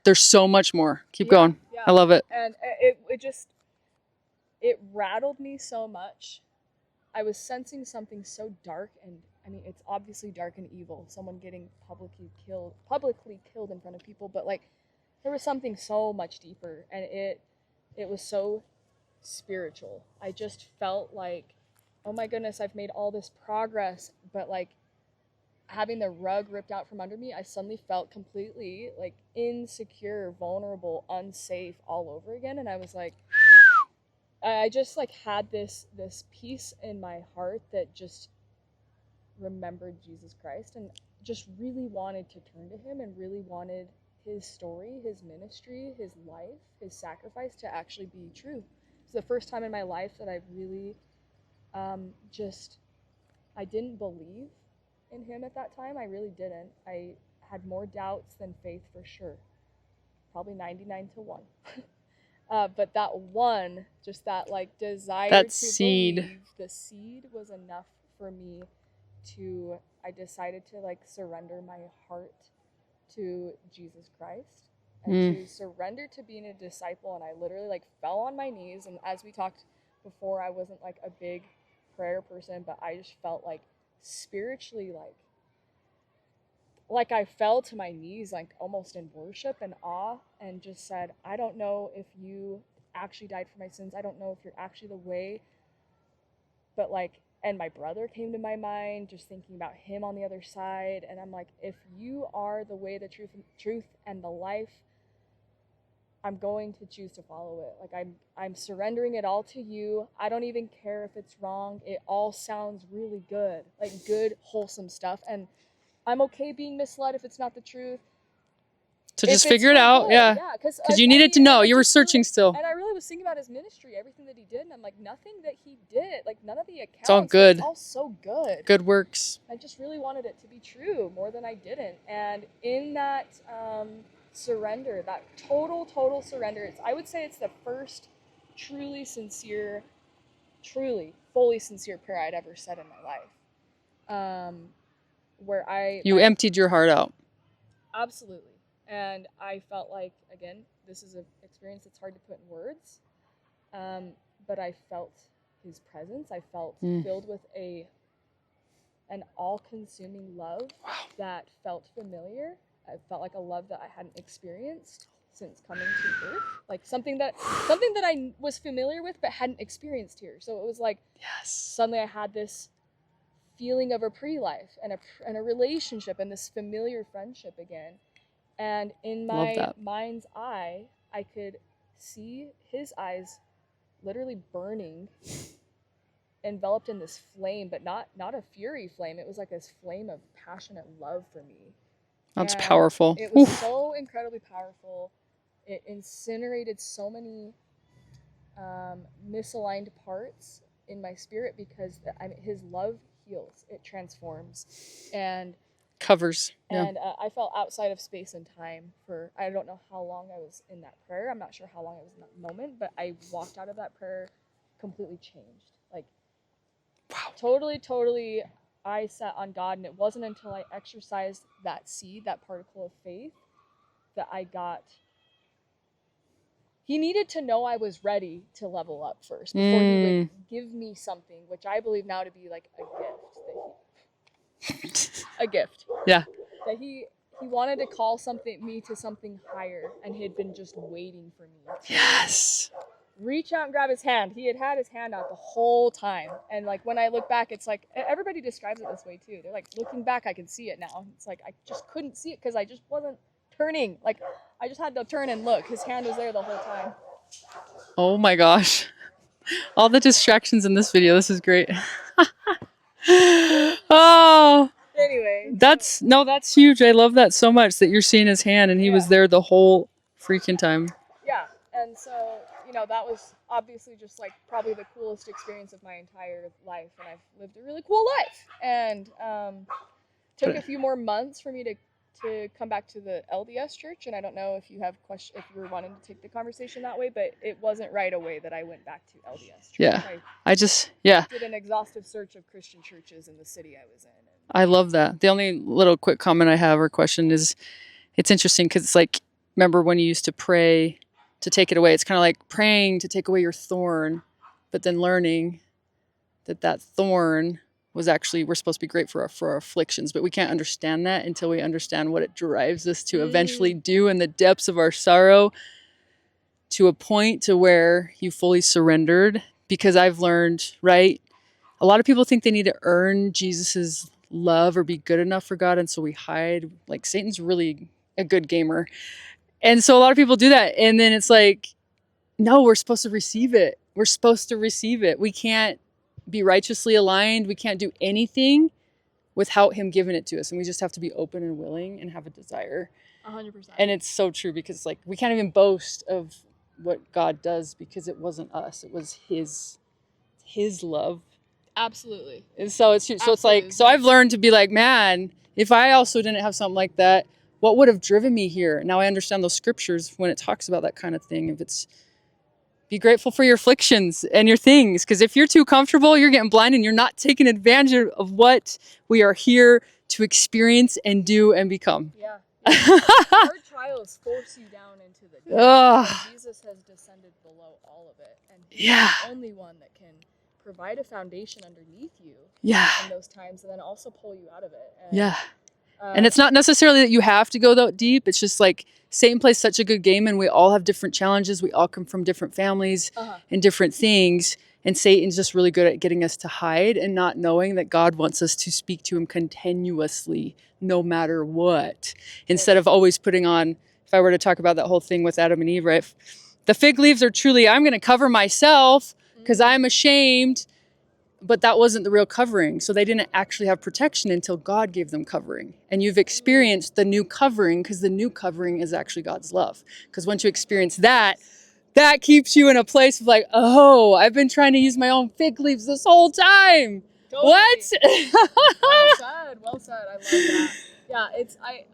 there's so much more. Keep going. Yeah. I love it. And it rattled me so much. I was sensing something so dark, and I mean, it's obviously dark and evil. Someone getting publicly killed in front of people, but like there was something so much deeper, and it was so spiritual. I just felt like, oh my goodness, I've made all this progress, but like having the rug ripped out from under me, I suddenly felt completely like insecure, vulnerable, unsafe all over again. And I was like, I just like had this peace in my heart that just remembered Jesus Christ and just really wanted to turn to him and really wanted his story, his ministry, his life, his sacrifice to actually be true. It's the first time in my life that I've really I didn't believe in him at that time. I really didn't. I had more doubts than faith for sure. Probably 99 to 1. But that one, just that like desire that to seed. believe, the seed was enough for me I decided to like surrender my heart to Jesus Christ and to surrender to being a disciple. And I literally like fell on my knees. And as we talked before, I wasn't like a big prayer person, but I just felt like spiritually like I fell to my knees, like almost in worship and awe, and just said, I don't know if you actually died for my sins. I don't know if you're actually the way, but like, and my brother came to my mind, just thinking about him on the other side. And I'm like, if you are the way, the truth and the life, I'm going to choose to follow it. Like I'm surrendering it all to you. I don't even care if it's wrong. It all sounds really good, like good, wholesome stuff. And I'm okay being misled if it's not the truth. To just figure it out, good. Yeah. Because you needed to know. You were searching still. And I really was thinking about his ministry, everything that he did, and I'm like, nothing that he did, like none of the accounts. It's all good. It's all so good. Good works. I just really wanted it to be true more than I didn't. And in that surrender, that total surrender, I would say it's the first truly sincere, fully sincere prayer I'd ever said in my life. Where you emptied your heart out. Absolutely. And I felt like, again, this is an experience that's hard to put in words, but I felt his presence. I felt filled with an all-consuming love that felt familiar. I felt like a love that I hadn't experienced since coming to Earth, like something that I was familiar with but hadn't experienced here. So it was like, suddenly I had this feeling of a pre-life and a relationship and this familiar friendship again. And in my mind's eye, I could see his eyes literally burning, enveloped in this flame, but not a fury flame. It was like this flame of passionate love for me. That's powerful. It was so incredibly powerful. It incinerated so many misaligned parts in my spirit because his love heals, it transforms, and covers. And I felt outside of space and time for, I don't know how long I was in that prayer. I'm not sure how long I was in that moment, but I walked out of that prayer completely changed. Like, totally, I sat on God, and it wasn't until I exercised that seed, that particle of faith, that I got. He needed to know I was ready to level up first before he would give me something, which I believe now to be like a gift. A gift. Yeah. That he he wanted to call me to something higher, and he had been just waiting for me to Yes. reach out and grab his hand. He had his hand out the whole time. And like when I look back, it's like everybody describes it this way too. They're like, looking back, I can see it now. It's like I just couldn't see it because I just wasn't turning. Like I just had to turn and look. His hand was there the whole time. Oh my gosh. All the distractions in this video. This is great. Oh, Anyway, that's huge. I love that so much that you're seeing his hand and he was Yeah. there the whole freaking time. yeah. And so, that was obviously just like probably the coolest experience of my entire life. And I've lived a really cool life. And took a few more months for me to come back to the LDS church, and I don't know if you have if you were wanting to take the conversation that way, but it wasn't right away that I went back to LDS church. Yeah. I did an exhaustive search of Christian churches in the city I was in. I love that. The only little quick comment I have or question is, it's interesting because it's like, remember when you used to pray to take it away? It's kind of like praying to take away your thorn, but then learning that thorn was actually, we're supposed to be great for our afflictions, but we can't understand that until we understand what it drives us to eventually do in the depths of our sorrow, to a point to where you fully surrendered. Because I've learned, right? A lot of people think they need to earn Jesus's love or be good enough for God, and so we hide. Like Satan's really a good gamer, and so a lot of people do that, and then it's like, no, we're supposed to receive it. We're supposed to receive it. We can't be righteously aligned. We can't do anything without him giving it to us, and we just have to be open and willing and have a desire. 100%. And it's so true, because like we can't even boast of what God does because it wasn't us. It was his love. Absolutely. And so it's like, so I've learned to be like, man, if I also didn't have something like that, what would have driven me here? Now I understand those scriptures when it talks about that kind of thing. If it's, be grateful for your afflictions and your things, because if you're too comfortable, you're getting blind and you're not taking advantage of what we are here to experience and do and become. Yeah. Hard trials force you down into the depths, and Jesus has descended below all of it, and he's the only one that can provide a foundation underneath you in those times, and then also pull you out of it. And, and it's not necessarily that you have to go that deep. It's just like Satan plays such a good game, and we all have different challenges. We all come from different families and different things. And Satan's just really good at getting us to hide and not knowing that God wants us to speak to him continuously, no matter what. Instead of always putting on, if I were to talk about that whole thing with Adam and Eve, right? The fig leaves are truly, I'm going to cover myself because I'm ashamed. But that wasn't the real covering. So they didn't actually have protection until God gave them covering. And you've experienced the new covering, because the new covering is actually God's love. Because once you experience that, that keeps you in a place of like, oh, I've been trying to use my own fig leaves this whole time. Totally. What? Well said. I love that. Yeah,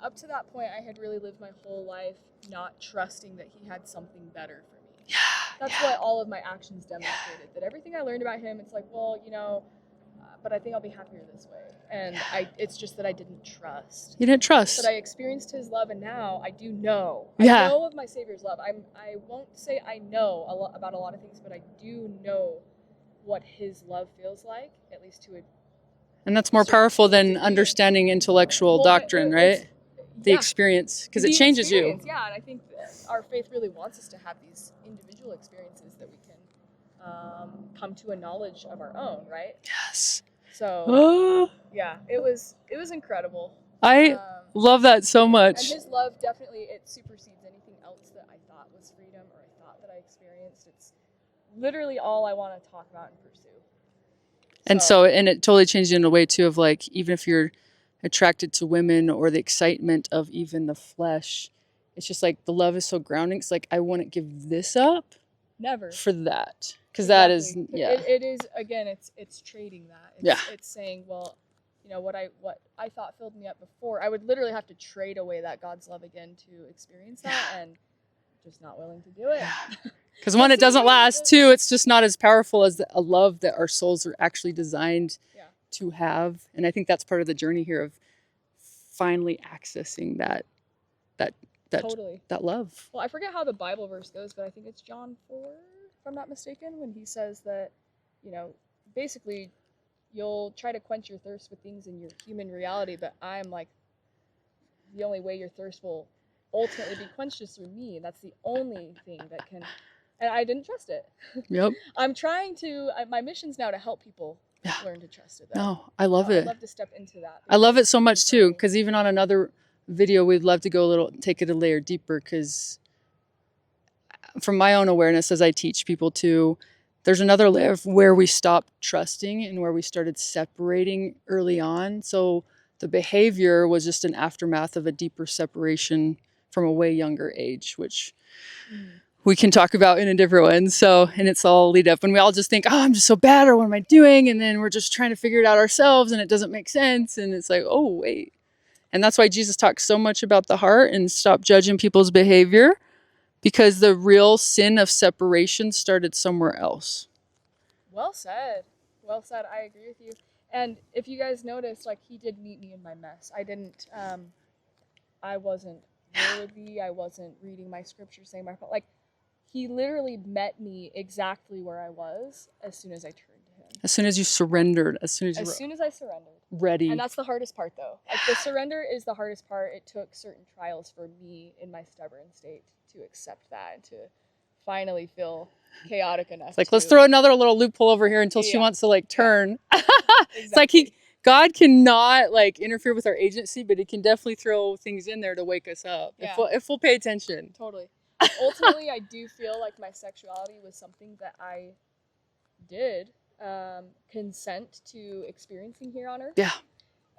up to that point, I had really lived my whole life not trusting that he had something better for me. That's what all of my actions demonstrated. That everything I learned about him, it's like, well, but I think I'll be happier this way. And it's just that I didn't trust. You didn't trust. But I experienced his love, and now I do know. I know of my Savior's love. I won't say I know about a lot of things, but I do know what his love feels like, at least to a. And that's more powerful than understanding intellectual doctrine, right? The experience, because it changes you. Yeah, and I think our faith really wants us to have these individual experiences that we can come to a knowledge of our own, right? Yes. So yeah, it was incredible. I love that so much. And his love definitely, it supersedes anything else that I thought was freedom or I thought that I experienced. It's literally all I want to talk about and pursue. And and it totally changed you in a way too of like, even if you're attracted to women or the excitement of even the flesh, it's just like the love is so grounding. It's like, I wouldn't give this up. Never. For that. Because that is, It is, again, it's trading that. It's saying, well, what I thought filled me up before, I would literally have to trade away that God's love again to experience that, and just not willing to do it. Because one, it doesn't last. Two, it's just not as powerful as a love that our souls are actually designed to have. And I think that's part of the journey here of finally accessing that love. Well, I forget how the Bible verse goes, but I think it's John 4, if I'm not mistaken, when he says that, basically you'll try to quench your thirst with things in your human reality, but I'm like the only way your thirst will ultimately be quenched is through me. That's the only thing that can, and I didn't trust it. Yep. I'm trying to, my mission's now to help people learn to trust it. Though. No, I love it. I'd love to step into that. I love it so much too, because even on another video, we'd love to go take it a layer deeper, because from my own awareness as I teach people too, there's another layer of where we stopped trusting and where we started separating early on. So the behavior was just an aftermath of a deeper separation from a way younger age, which we can talk about in a different one. So, and it's all lead up. And we all just think, oh, I'm just so bad, or what am I doing? And then we're just trying to figure it out ourselves and it doesn't make sense. And it's like, oh, wait. And that's why Jesus talks so much about the heart and stop judging people's behavior, because the real sin of separation started somewhere else. Well said. Well said. I agree with you. And if you guys noticed, like, he did meet me in my mess. I wasn't worthy. I wasn't reading my scripture, saying my part. Like, he literally met me exactly where I was as soon as I turned to him. As soon as you surrendered, as soon as I surrendered. Ready. And that's the hardest part, though. Like, the surrender is the hardest part. It took certain trials for me in my stubborn state to accept that and to finally feel chaotic enough. It's like, let's throw another little loophole over here until she wants to like turn. Exactly. It's like God cannot like interfere with our agency, but he can definitely throw things in there to wake us up if we'll pay attention. Totally. Ultimately, I do feel like my sexuality was something that I did consent to experiencing here on Earth. Yeah.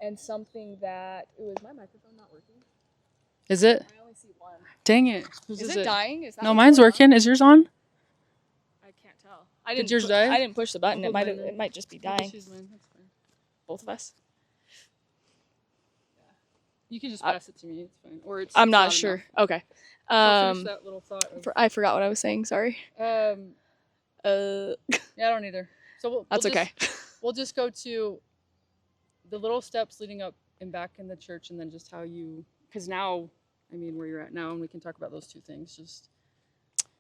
And something that, is my microphone not working? Is it? I only see one. Dang it. Is it dying? Is that no, mine's working. Is yours on? I can't tell. Did yours die? I didn't push the button. It might just be dying. That's fine. Both of us? Yeah. You can just pass it to me. It's fine. Or I'm not sure. Enough. Okay. So finish that little thought. I forgot what I was saying. Sorry. Yeah, I don't either. So that's okay. We'll just go to the little steps leading up and back in the church, and then just how you, because now, I mean, where you're at now, and we can talk about those two things. Just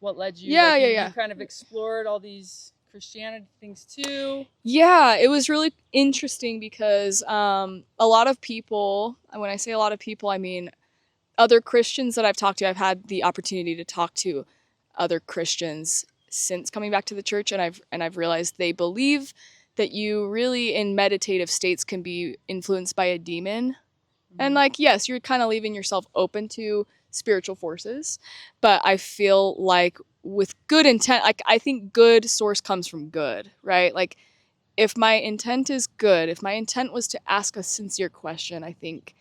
what led you. You kind of explored all these Christianity things too. Yeah, it was really interesting because a lot of people, and when I say a lot of people, I mean other Christians that I've talked to. I've had the opportunity to talk to other Christians since coming back to the church, and I've realized they believe that you really in meditative states can be influenced by a demon. Mm-hmm. And like, yes, you're kind of leaving yourself open to spiritual forces, but I feel like with good intent, like I think good source comes from good, right? Like if my intent is good, if my intent was to ask a sincere question, I think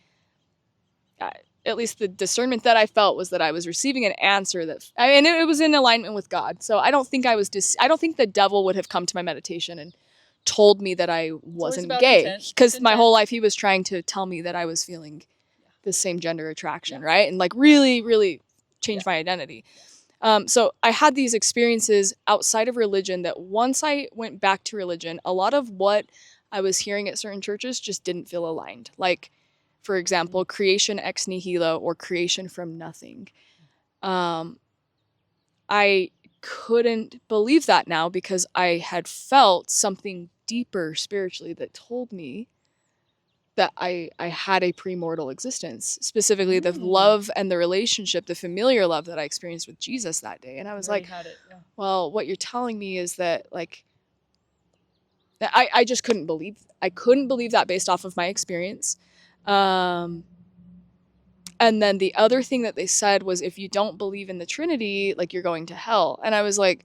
at least the discernment that I felt was that I was receiving an answer and it was in alignment with God. So I don't think I don't think the devil would have come to my meditation and told me that I wasn't gay, because my whole life he was trying to tell me that I was feeling the same gender attraction, right? And like really, really changed my identity. So I had these experiences outside of religion that once I went back to religion, a lot of what I was hearing at certain churches just didn't feel aligned. Like, for example, creation ex nihilo, or creation from nothing. I couldn't believe that now, because I had felt something deeper spiritually that told me that I had a premortal existence, specifically the love and the relationship, the familiar love that I experienced with Jesus that day. And I was like, well, what you're telling me is that like, I just couldn't believe that based off of my experience. And then the other thing that they said was, if you don't believe in the Trinity, like you're going to hell. And I was like,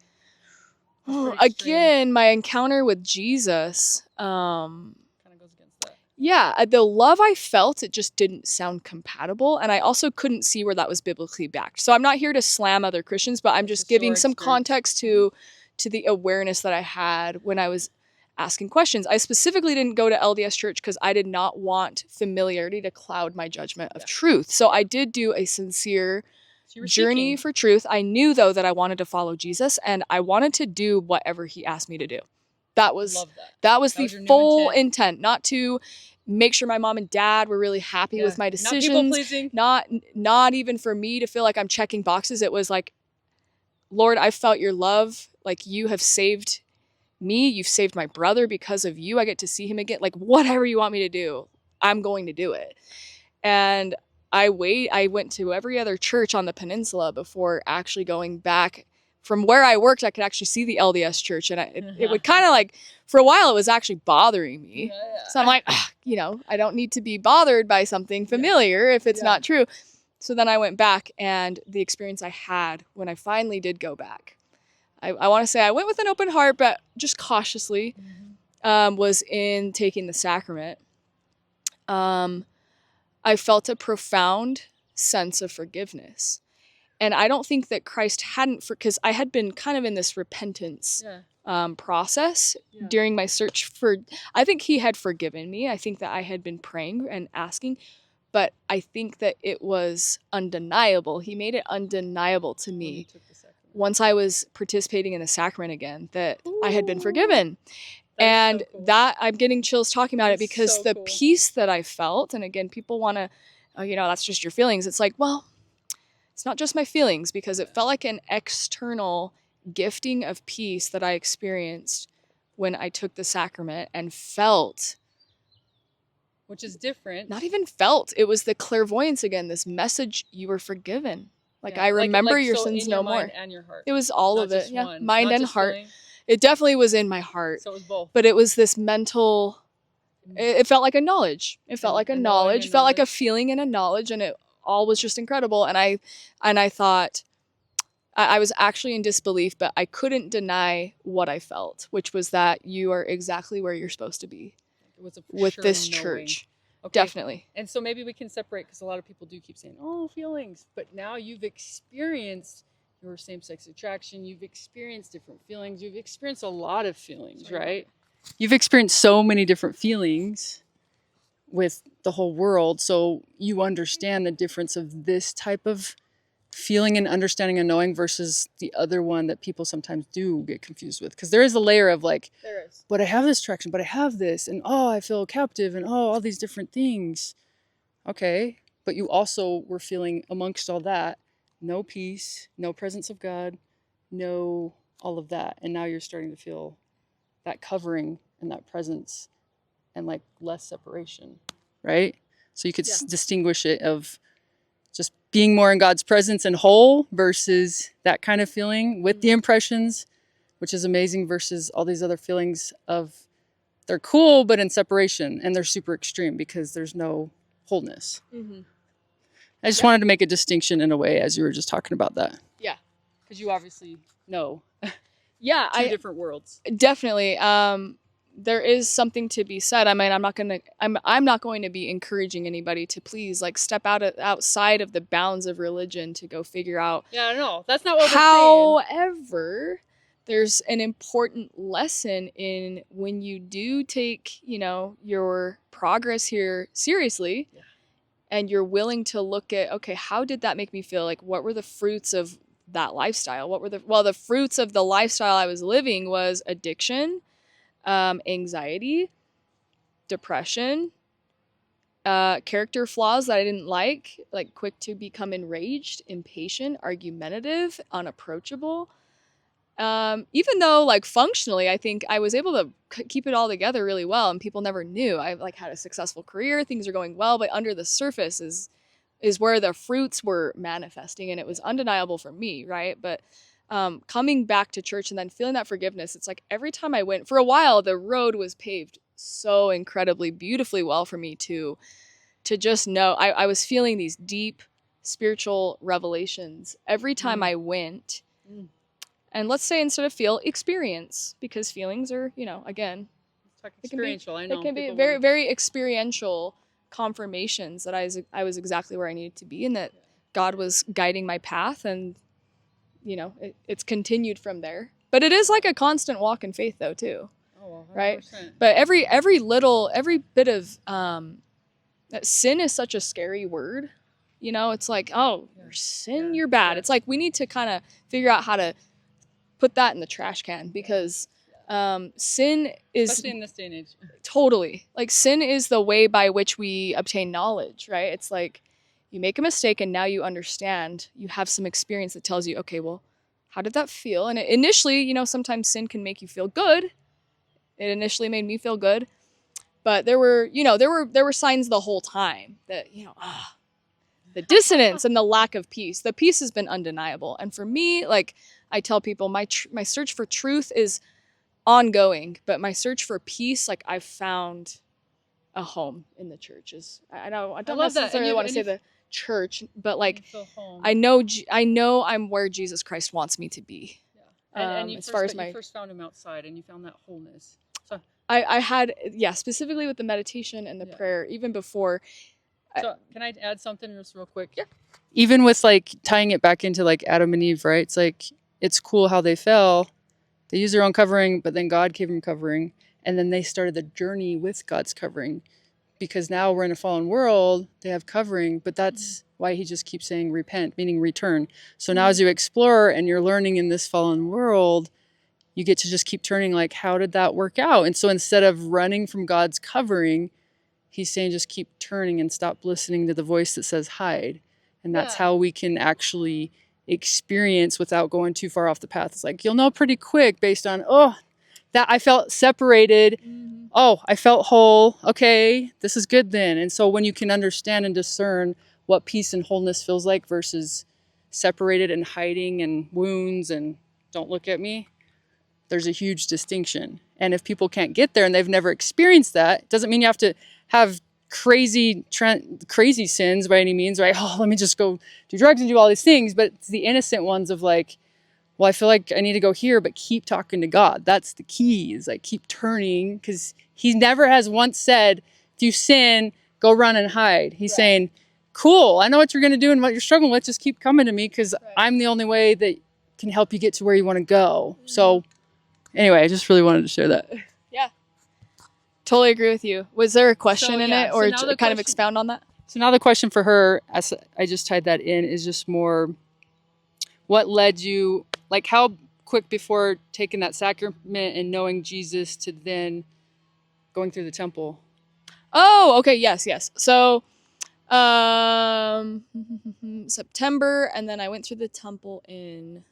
again, my encounter with Jesus, kind of goes against that. Yeah, the love I felt, it just didn't sound compatible. And I also couldn't see where that was biblically backed. So I'm not here to slam other Christians, but I'm just giving some context to the awareness that I had when I was asking questions. I specifically didn't go to LDS church because I did not want familiarity to cloud my judgment of truth. So I did do a sincere journey for truth. I knew though that I wanted to follow Jesus, and I wanted to do whatever he asked me to do. That was the full intent, not to make sure my mom and dad were really happy with my decisions. Not people pleasing. Not even for me to feel like I'm checking boxes. It was like, Lord, I felt your love. Like, you have saved me, you've saved my brother. Because of you, I get to see him again. Like, whatever you want me to do, I'm going to do it. And I went to every other church on the peninsula before actually going back. From where I worked, I could actually see the LDS church, and it would kind of like, for a while, it was actually bothering me. So I'm like, I don't need to be bothered by something familiar if it's not true. So then I went back, and the experience I had when I finally did go back, I want to say I went with an open heart, but just cautiously, was in taking the sacrament. I felt a profound sense of forgiveness. And I don't think that Christ hadn't, because I had been kind of in this repentance process during my search for, I think he had forgiven me. I think that I had been praying and asking, but I think that it was undeniable. He made it undeniable to me once I was participating in the sacrament again that I had been forgiven. And so cool. That I'm getting chills talking about it because so the cool. Peace that I felt, and again, people want to, that's just your feelings. It's like, well, it's not just my feelings, because it felt like an external gifting of peace that I experienced when I took the sacrament and felt. Which is different. Not even felt. It was the clairvoyance again, this message, you were forgiven. Like, I remember your sins no more. Mind and your heart. It was all of it. Yeah, one. Mind and heart. Feeling. It definitely was in my heart. So it was both. But it was this mental, it felt like a knowledge. It felt like a knowledge, felt like a feeling and a knowledge, and it all was just incredible. And I thought, I was actually in disbelief, but I couldn't deny what I felt, which was that you are exactly where you're supposed to be with this church. Okay. Definitely. And so maybe we can separate, because a lot of people do keep saying, oh, feelings. But now you've experienced your same-sex attraction. You've experienced different feelings. You've experienced a lot of feelings, right? You've experienced so many different feelings with the whole world. So you understand the difference of this type of feeling and understanding and knowing versus the other one that people sometimes do get confused with. Because there is a layer of like, but I have this attraction, but I have this, and oh, I feel captive, and oh, all these different things. Okay, but you also were feeling amongst all that, no peace, no presence of God, no all of that. And now you're starting to feel that covering and that presence and like less separation, right? So you could distinguish it of just being more in God's presence and whole versus that kind of feeling with the impressions, which is amazing, versus all these other feelings of they're cool, but in separation, and they're super extreme because there's no wholeness. Mm-hmm. I just wanted to make a distinction in a way as you were just talking about that. Yeah. Because you obviously know. Yeah. Two different worlds. Definitely. There is something to be said. I mean, I'm not going to be encouraging anybody to please like step outside of the bounds of religion to go figure out. Yeah, no, that's not what we're saying. However, there's an important lesson in when you do take, your progress here seriously, and you're willing to look at, okay, how did that make me feel? Like, what were the fruits of that lifestyle? The fruits of the lifestyle I was living was addiction, anxiety, depression, character flaws that I didn't like quick to become enraged, impatient, argumentative, unapproachable. Even though like functionally, I think I was able to keep it all together really well, and people never knew. I had a successful career, things are going well, but under the surface is where the fruits were manifesting, and it was undeniable for me, right? But coming back to church and then feeling that forgiveness, it's like every time I went, for a while, the road was paved so incredibly beautifully well for me to just know. I was feeling these deep spiritual revelations every time I went. And let's say instead of feel, experience, because feelings are, again, experiential. I know it can be very, very experiential confirmations that I was exactly where I needed to be, and that God was guiding my path, and it's continued from there. But it is like a constant walk in faith, though, too. Oh, 100%. Right? But every bit of sin is such a scary word. It's like, oh, you're sin, you're bad. It's like we need to kind of figure out how to put that in the trash can, because sin is, especially in this day and age, totally, like, sin is the way by which we obtain knowledge, right? It's like you make a mistake and now you understand, you have some experience that tells you, okay, well, how did that feel? And initially, sometimes sin can make you feel good. It initially made me feel good, but there were signs the whole time that, the dissonance and the lack of peace. The peace has been undeniable. And for me, like I tell people, my search for truth is ongoing, but my search for peace, like I've found a home in the church. I don't necessarily want to say the church, but like I know I'm where Jesus Christ wants me to be. Yeah. And you first found him outside, and you found that wholeness. So I had, specifically with the meditation and the prayer, even before. So can I add something just real quick? Yeah. Even with like tying it back into like Adam and Eve, right? It's like, it's cool how they fell. They used their own covering, but then God gave them covering. And then they started the journey with God's covering. Because now we're in a fallen world, they have covering, but that's why he just keeps saying repent, meaning return. So now as you explore and you're learning in this fallen world, you get to just keep turning like, how did that work out? And so instead of running from God's covering, he's saying just keep turning and stop listening to the voice that says hide. And that's how we can actually experience without going too far off the path. It's like, you'll know pretty quick based on, that I felt separated. Oh, I felt whole. Okay, this is good then. And so when you can understand and discern what peace and wholeness feels like versus separated and hiding and wounds and don't look at me, there's a huge distinction. And if people can't get there and they've never experienced that, it doesn't mean you have to have crazy sins by any means, right? Oh, let me just go do drugs and do all these things. But it's the innocent ones of like, well, I feel like I need to go here, but keep talking to God. That's the key, is like keep turning, because he never has once said, if you sin, go run and hide. He's saying, cool, I know what you're going to do and what you're struggling with. Just keep coming to me, because I'm the only way that can help you get to where you want to go. So anyway, I just really wanted to share that. Yeah. Totally agree with you. Was there a question in it, or kind of expound on that? So now the question for her, as I just tied that in, is just more, what led you, like how quick before taking that sacrament and knowing Jesus to then going through the temple? Oh, okay. Yes. So, September, and then I went through the temple in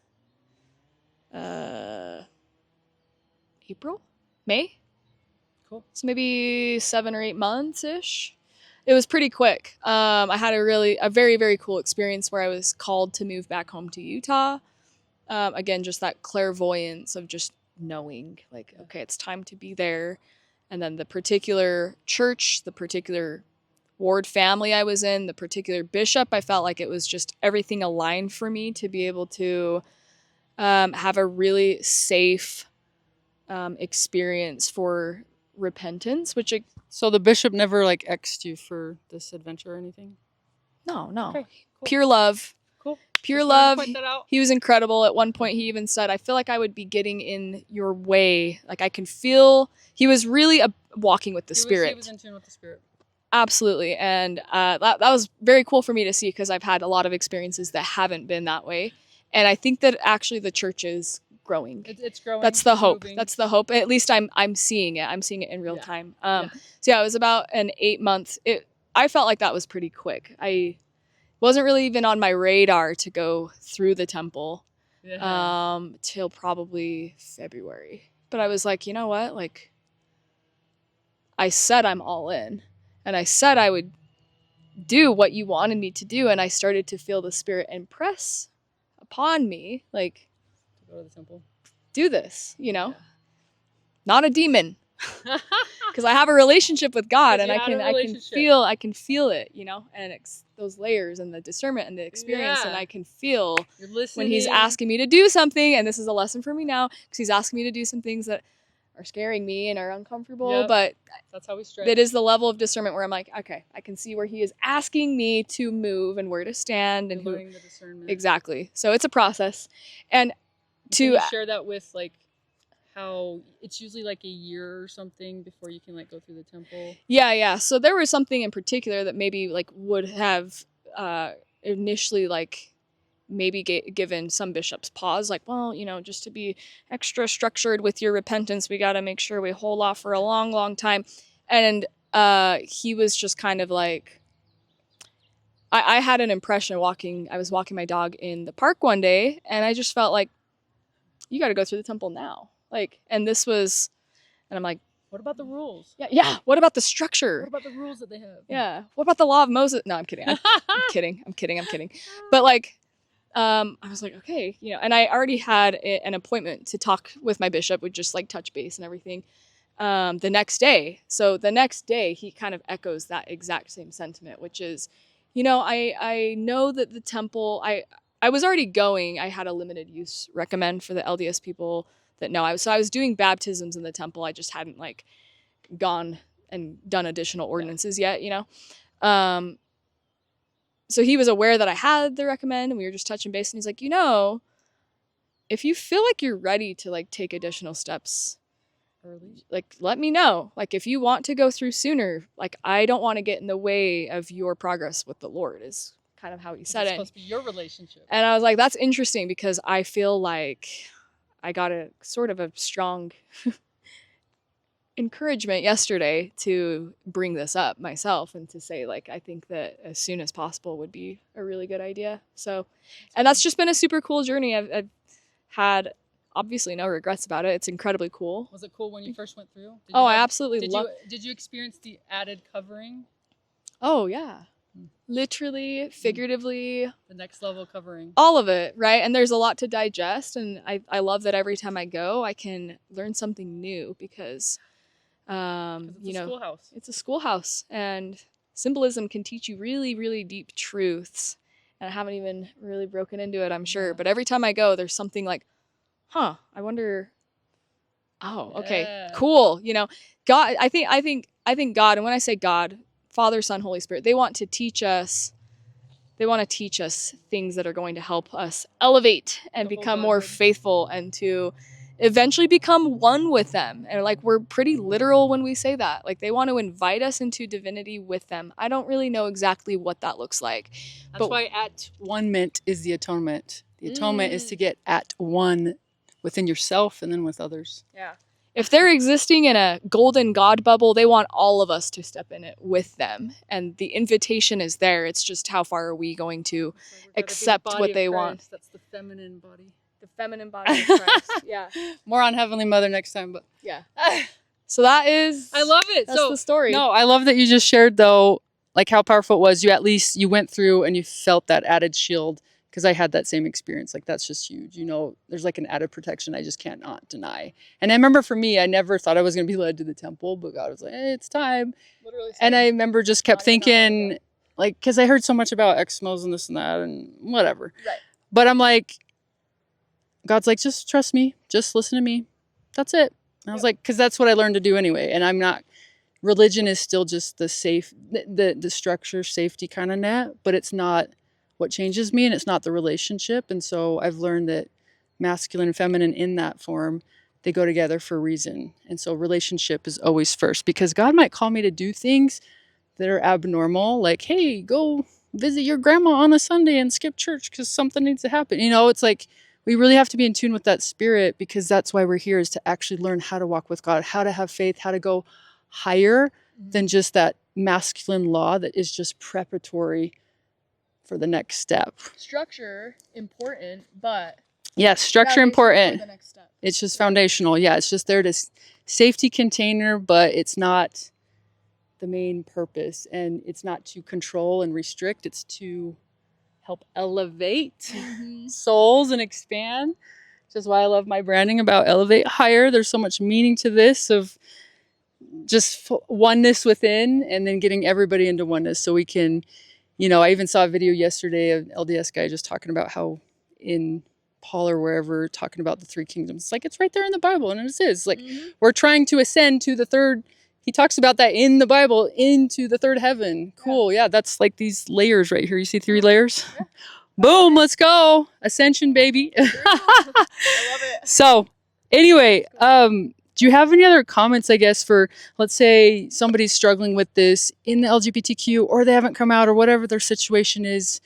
April, May. Cool. So maybe 7 or 8 months ish. It was pretty quick. I had a very, very cool experience where I was called to move back home to Utah. Again, just that clairvoyance of just knowing, like, okay, it's time to be there. And then the particular church, the particular ward family I was in, the particular bishop, I felt like it was just everything aligned for me to be able to have a really safe experience for repentance, so the bishop never like X'd you for this adventure or anything? No. Okay, cool. Pure love. Cool. Pure love. He was incredible. At one point he even said, I feel like I would be getting in your way. Like I can feel, he was really walking with the Spirit. He was in tune with the Spirit. Absolutely. And that was very cool for me to see, because I've had a lot of experiences that haven't been that way. And I think that actually the church is growing. It's growing. That's the hope. Moving. That's the hope. At least I'm seeing it. I'm seeing it in real time. So yeah, it was about an 8 month. I felt like that was pretty quick. I wasn't really even on my radar to go through the temple till probably February. But I was like, you know what? Like, I said I'm all in, and I said I would do what you wanted me to do, and I started to feel the Spirit impress upon me, like, go to the temple, do this, not a demon, because I have a relationship with God, and I can feel it, and those layers and the discernment and the experience, and I can feel when he's asking me to do something, and this is a lesson for me now, because he's asking me to do some things that are scaring me and are uncomfortable, but that's how we stretch. That is the level of discernment where I'm like, okay, I can see where he is asking me to move and where to stand, and the discernment. Exactly. So it's a process, and can you share that with like how it's usually like a year or something before you can like go through the temple? Yeah. So there was something in particular that maybe like would have initially like maybe given some bishops pause, like, well, just to be extra structured with your repentance, we got to make sure we hold off for a long, long time. And he was just kind of like, I had an impression I was walking my dog in the park one day, and I just felt like, you got to go through the temple now. Like, and I'm like, What about the rules? Yeah. What about the structure? What about the rules that they have? Yeah. What about the law of Moses? No, I'm kidding. I'm kidding. But like, I was like, okay, and I already had an appointment to talk with my bishop, with just like touch base and everything, the next day. So the next day, he kind of echoes that exact same sentiment, which is, I know that the temple, I was already going. I had a limited use recommend for the LDS people that know. I was doing baptisms in the temple. I just hadn't like gone and done additional ordinances yet, so he was aware that I had the recommend, and we were just touching base, and he's like, if you feel like you're ready to like take additional steps early, like let me know. Like if you want to go through sooner, like I don't want to get in the way of your progress with the Lord, is kind of how he said it. It's supposed to be your relationship. And I was like, that's interesting, because I feel like I got a sort of a strong encouragement yesterday to bring this up myself and to say, like, I think that as soon as possible would be a really good idea. So, and that's just been a super cool journey. I've had obviously no regrets about it. It's incredibly cool. Was it cool when you first went through? I absolutely love. Did you experience the added covering? Oh yeah, literally, figuratively, the next level covering. All of it, right? And there's a lot to digest, and I love that every time I go, I can learn something new, because schoolhouse. It's a schoolhouse, and symbolism can teach you really, really deep truths. And I haven't even really broken into it, I'm sure. But every time I go, there's something like, I wonder. Oh, okay, cool. God. I think God. And when I say God, Father, Son, Holy Spirit, they want to teach us. They want to teach us things that are going to help us elevate and become more faithful, and to eventually become one with them. And like, we're pretty literal when we say that. Like, they want to invite us into divinity with them. I don't really know exactly what that looks like. That's why at one ment is the atonement. The atonement is to get at one within yourself and then with others. Yeah. If they're existing in a golden God bubble, they want all of us to step in it with them. And the invitation is there. It's just how far are we going to accept what they want. That's the feminine body. The feminine body of Christ. Yeah. More on Heavenly Mother next time, but yeah. So that is, I love it. That's the story. No, I love that you just shared, though, like how powerful it was. You went through and you felt that added shield, because I had that same experience. Like, that's just huge. There's like an added protection I just cannot deny. And I remember for me, I never thought I was going to be led to the temple, but God was like, hey, it's time. Literally. And I remember just kept thinking, like, because I heard so much about Exmos and this and that and whatever. Right. But I'm like, God's like, just trust me. Just listen to me. That's it. And I was like, because that's what I learned to do anyway. And I'm not, religion is still just the structure, safety kind of net, but it's not what changes me, and it's not the relationship. And so I've learned that masculine and feminine in that form, they go together for a reason. And so relationship is always first, because God might call me to do things that are abnormal, like, hey, go visit your grandma on a Sunday and skip church because something needs to happen. It's like, we really have to be in tune with that spirit, because that's why we're here, is to actually learn how to walk with God, how to have faith, how to go higher than just that masculine law that is just preparatory for the next step. Structure, important, but... Yes, structure important. The next step. It's just foundational. Yeah, it's just there to safety container, but it's not the main purpose. And it's not to control and restrict. It's to help elevate souls and expand, which is why I love my branding about elevate higher. There's so much meaning to this, of just oneness within, and then getting everybody into oneness, so we can, I even saw a video yesterday of an LDS guy just talking about how in Paul or wherever, talking about the three kingdoms. It's like, it's right there in the Bible, and it is. Like, we're trying to ascend to the third. He talks about that in the Bible, into the third heaven. Cool. Yeah, that's like these layers right here. You see 3 layers? Yeah. Boom, let's go. Ascension, baby. I love it. So, anyway, do you have any other comments, I guess, for, let's say somebody's struggling with this in the LGBTQ, or they haven't come out, or whatever their situation is,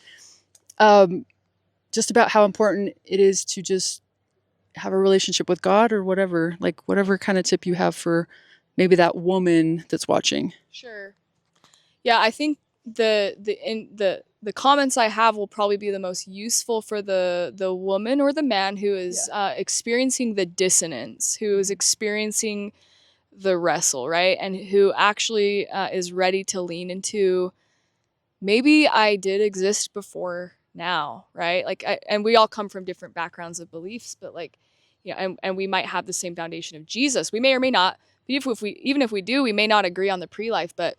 just about how important it is to just have a relationship with God, or whatever, like whatever kind of tip you have for maybe that woman that's watching? Sure. Yeah, I think the comments I have will probably be the most useful for the woman or the man who is experiencing the dissonance, who is experiencing the wrestle, right? And who actually is ready to lean into, maybe I did exist before now, right? Like, and we all come from different backgrounds of beliefs, but like, and we might have the same foundation of Jesus. We may or may not. But even if we do, we may not agree on the pre-life. But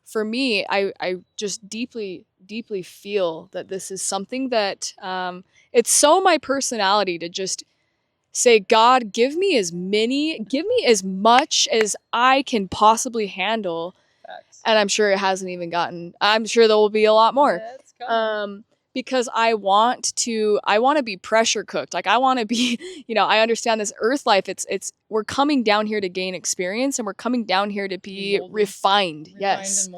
for me, I just deeply, deeply feel that this is something that it's so my personality to just say, God, give me as much as I can possibly handle. Facts. And I'm sure it hasn't even gotten, I'm sure there will be a lot more. Yeah, it's coming. Because I want to be pressure cooked. Like I want to be, I understand this earth life. We're coming down here to gain experience, and we're coming down here to be refined. Yes. And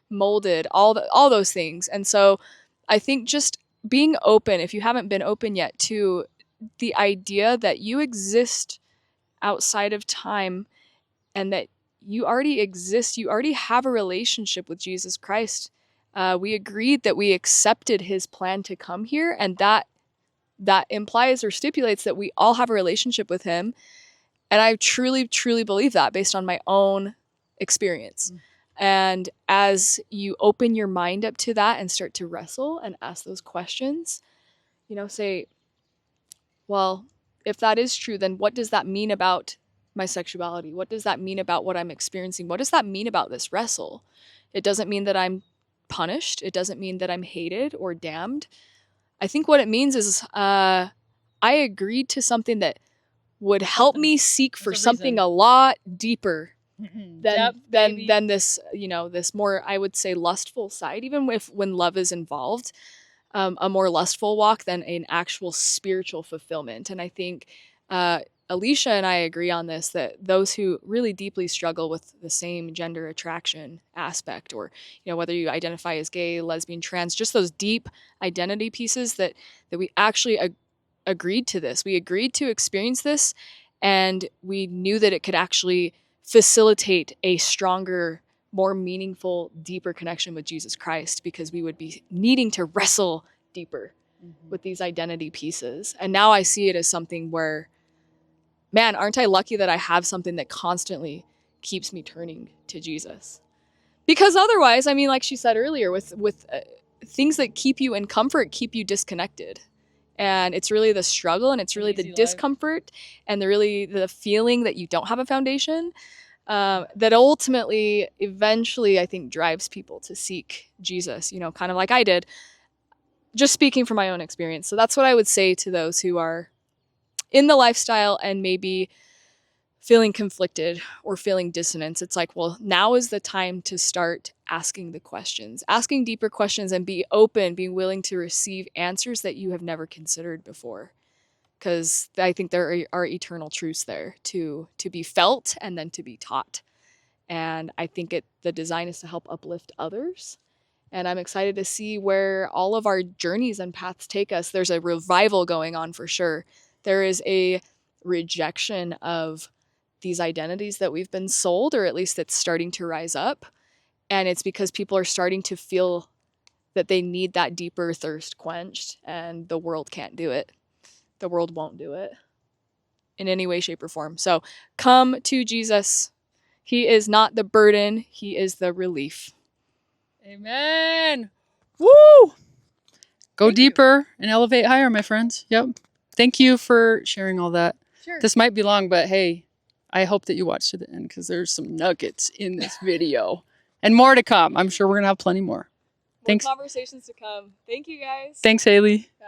Molded, all those things. And so I think just being open, if you haven't been open yet, to the idea that you exist outside of time, and that you already exist, you already have a relationship with Jesus Christ. We agreed that we accepted his plan to come here, and that implies or stipulates that we all have a relationship with him. And I truly, truly believe that based on my own experience. And as you open your mind up to that and start to wrestle and ask those questions, say, well, if that is true, then what does that mean about my sexuality? What does that mean about what I'm experiencing? What does that mean about this wrestle? It doesn't mean that I'm punished. It doesn't mean that I'm hated or damned. I think what it means is I agreed to something that would help me seek for something a lot deeper than this, this more, I would say, lustful side, even when love is involved, a more lustful walk than an actual spiritual fulfillment. And I think Alicia and I agree on this, that those who really deeply struggle with the same gender attraction aspect, or whether you identify as gay, lesbian, trans, just those deep identity pieces, that we actually agreed to this. We agreed to experience this, and we knew that it could actually facilitate a stronger, more meaningful, deeper connection with Jesus Christ, because we would be needing to wrestle deeper with these identity pieces. And now I see it as something where, man, aren't I lucky that I have something that constantly keeps me turning to Jesus? Because otherwise, I mean, like she said earlier, with things that keep you in comfort keep you disconnected. And it's really the struggle, and it's really the discomfort, and the feeling that you don't have a foundation, that ultimately, eventually, I think drives people to seek Jesus, kind of like I did, just speaking from my own experience. So that's what I would say to those who are in the lifestyle and maybe feeling conflicted or feeling dissonance. It's like, well, now is the time to start asking the questions, asking deeper questions, and be open, being willing to receive answers that you have never considered before. Because I think there are eternal truths there to be felt and then to be taught. And I think the design is to help uplift others. And I'm excited to see where all of our journeys and paths take us. There's a revival going on for sure. There is a rejection of these identities that we've been sold, or at least it's starting to rise up. And it's because people are starting to feel that they need that deeper thirst quenched, and the world can't do it. The world won't do it in any way, shape, or form. So come to Jesus. He is not the burden. He is the relief. Amen. Woo! Go deeper and elevate higher, my friends. Yep. Thank you for sharing all that. Sure. This might be long, but hey, I hope that you watch to the end, because there's some nuggets in this video and more to come. I'm sure we're going to have plenty more. More conversations to come. Thank you, guys. Thanks, Haley. Yeah.